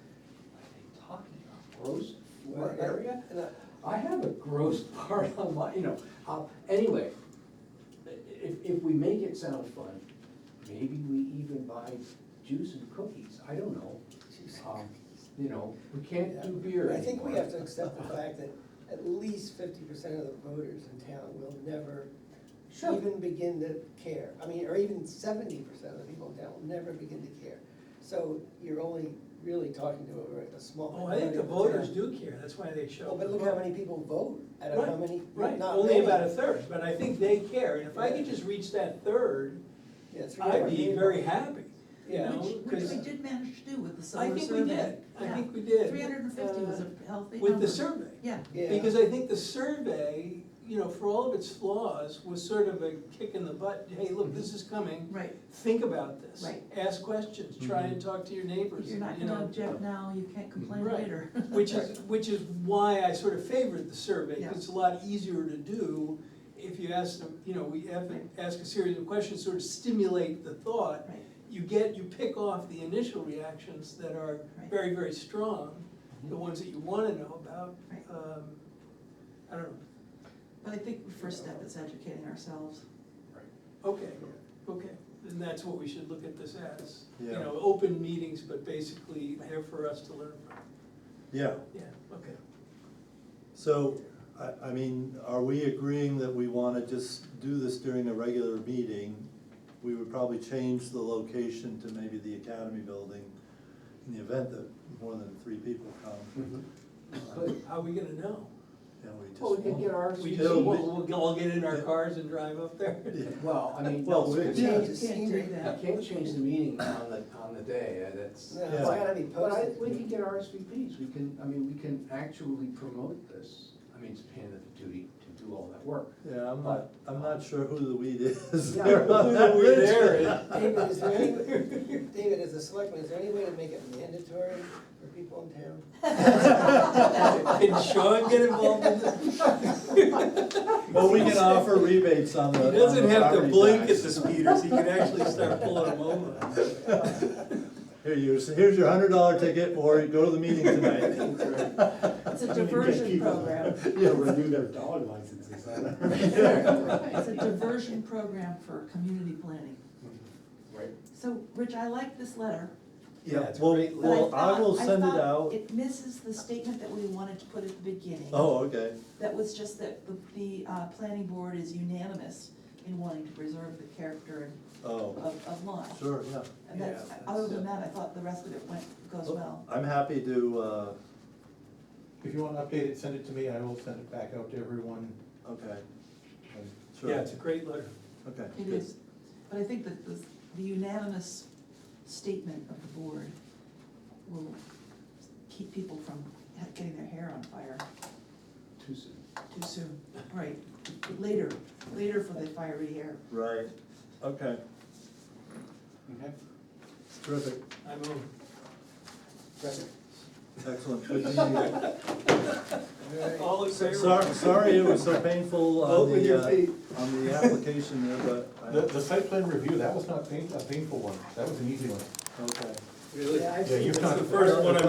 S6: are they talking about, gross
S5: Well,
S6: floor area?
S5: and
S6: I have a gross part on my, you know, anyway, if we make it sound fun, maybe we even buy juice and cookies, I don't know. You know, we can't do beer
S5: I think we
S6: anymore.
S5: have to accept the fact that at least 50% of the voters in town will never
S6: Sure.
S5: even begin to care. I mean, or even 70% of the people in town will never begin to care. So you're only really talking to a small.
S8: Oh, I think the
S5: minority of
S8: voters
S5: town.
S8: do care, that's why they show
S5: Well,
S8: up.
S5: but
S8: to
S5: look
S8: vote.
S5: how many people vote, out of how many,
S8: Right,
S5: not
S8: only
S5: many.
S8: about a third, but I think they care, and if I could just reach that third,
S5: Yeah,
S8: I'd be very happy, you
S5: Yeah.
S8: know,
S2: Which
S8: because
S2: we did manage to do with the
S8: I
S2: solar
S8: think
S2: survey.
S8: we did, I think we did.
S2: 350 was a healthy number.
S8: With the survey.
S2: Yeah.
S5: Yeah.
S8: Because I think the survey, you know, for all of its flaws, was sort of a kick in the butt, hey, look, this is coming.
S2: Right.
S8: Think about this.
S2: Right.
S8: Ask questions, try and talk to your neighbors,
S2: If you're not
S8: you
S2: gonna
S8: know.
S2: object now, you can't complain
S8: Right.
S2: later.
S8: Which is why I sort of favored the survey,
S2: Yeah.
S8: because it's a lot easier to do if you ask them, you know, we have to
S2: Right.
S8: ask a series of questions, sort of stimulate the thought.
S2: Right.
S8: You pick off the initial reactions that are
S2: Right.
S8: very, very strong, the ones that you wanna know about.
S2: Right.
S8: I don't know,
S2: But I think the first step is educating ourselves.
S8: okay, and that's what we should look at this as. You
S3: Yeah.
S8: know, open meetings, but basically they're for us to learn from.
S3: Yeah,
S8: Yeah, okay.
S3: so, I mean, are we agreeing that we wanna just do this during a regular meeting? We would probably change the location to maybe the Academy building in the event that more than 3 people come.
S6: But,
S8: How are we gonna know?
S3: And we just
S6: well, we could
S3: won't.
S6: get ours.
S8: We
S3: It'll
S8: just,
S3: be-
S8: we'll all get in our cars and drive up there?
S3: Yeah.
S6: Well, I mean,
S3: Well,
S6: no,
S3: we-
S6: you
S5: Change
S3: yeah.
S5: the
S2: Can't
S5: scenery.
S2: do that.
S6: can't change the meeting on the day, that's.
S5: No, it's
S3: Yeah.
S5: gotta be
S6: But
S5: posted.
S6: we can get RSVPs, we can actually promote this. I mean, it's a pain in the duty to do all that work.
S3: Yeah, I'm not sure who the weed is.
S6: Yeah,
S3: there on
S8: who
S3: that
S8: the weed
S3: ridge.
S8: there is.
S5: David, is there any, David, as a selectman, is there any way to make it mandatory for people in town?
S8: Can Sean get involved in this?
S3: Well, we can offer rebates on the.
S8: He doesn't
S3: on the
S8: have to
S3: property
S8: blink at
S3: tax.
S8: the speeders, he can actually start pulling them over.
S3: here's your $100 ticket, or you go to the meeting tonight.
S2: It's a diversion program.
S10: Yeah, renew their dog licenses.
S2: It's a diversion program for community planning.
S6: Right.
S2: So, Rich, I like this letter.
S5: Yeah, it's a
S3: Well,
S5: great
S2: but
S3: well, I will
S2: thought-
S3: send it
S2: thought
S3: out.
S2: It misses the statement that we wanted to put at the beginning.
S3: Oh, okay,
S2: That was just that the planning board is unanimous in wanting to preserve the character
S3: oh,
S2: of Lyme.
S3: sure, yeah.
S2: And that's,
S5: Yeah,
S2: other than that, I thought the rest of it goes well.
S3: I'm happy to,
S1: If you want to update it, send it to me, I will send it back out to everyone.
S3: okay. Sure.
S8: Yeah, it's a great letter.
S3: Okay.
S2: It
S3: good.
S2: is, but I think that the unanimous statement of the board will keep people from getting their hair on fire
S6: Too soon.
S2: too soon. Right, later for the fiery hair.
S3: Right, okay,
S6: Okay.
S3: terrific,
S8: I move.
S6: Second.
S3: excellent, good meeting.
S8: All in favor?
S3: Sorry it was so painful
S8: Vote
S3: on
S8: with your feet.
S3: the application there, but,
S1: The site plan review, that was not a painful one, that was an easy one.
S3: okay.
S5: Really?
S1: Yeah, you've
S8: That's
S1: not.
S8: the first one I've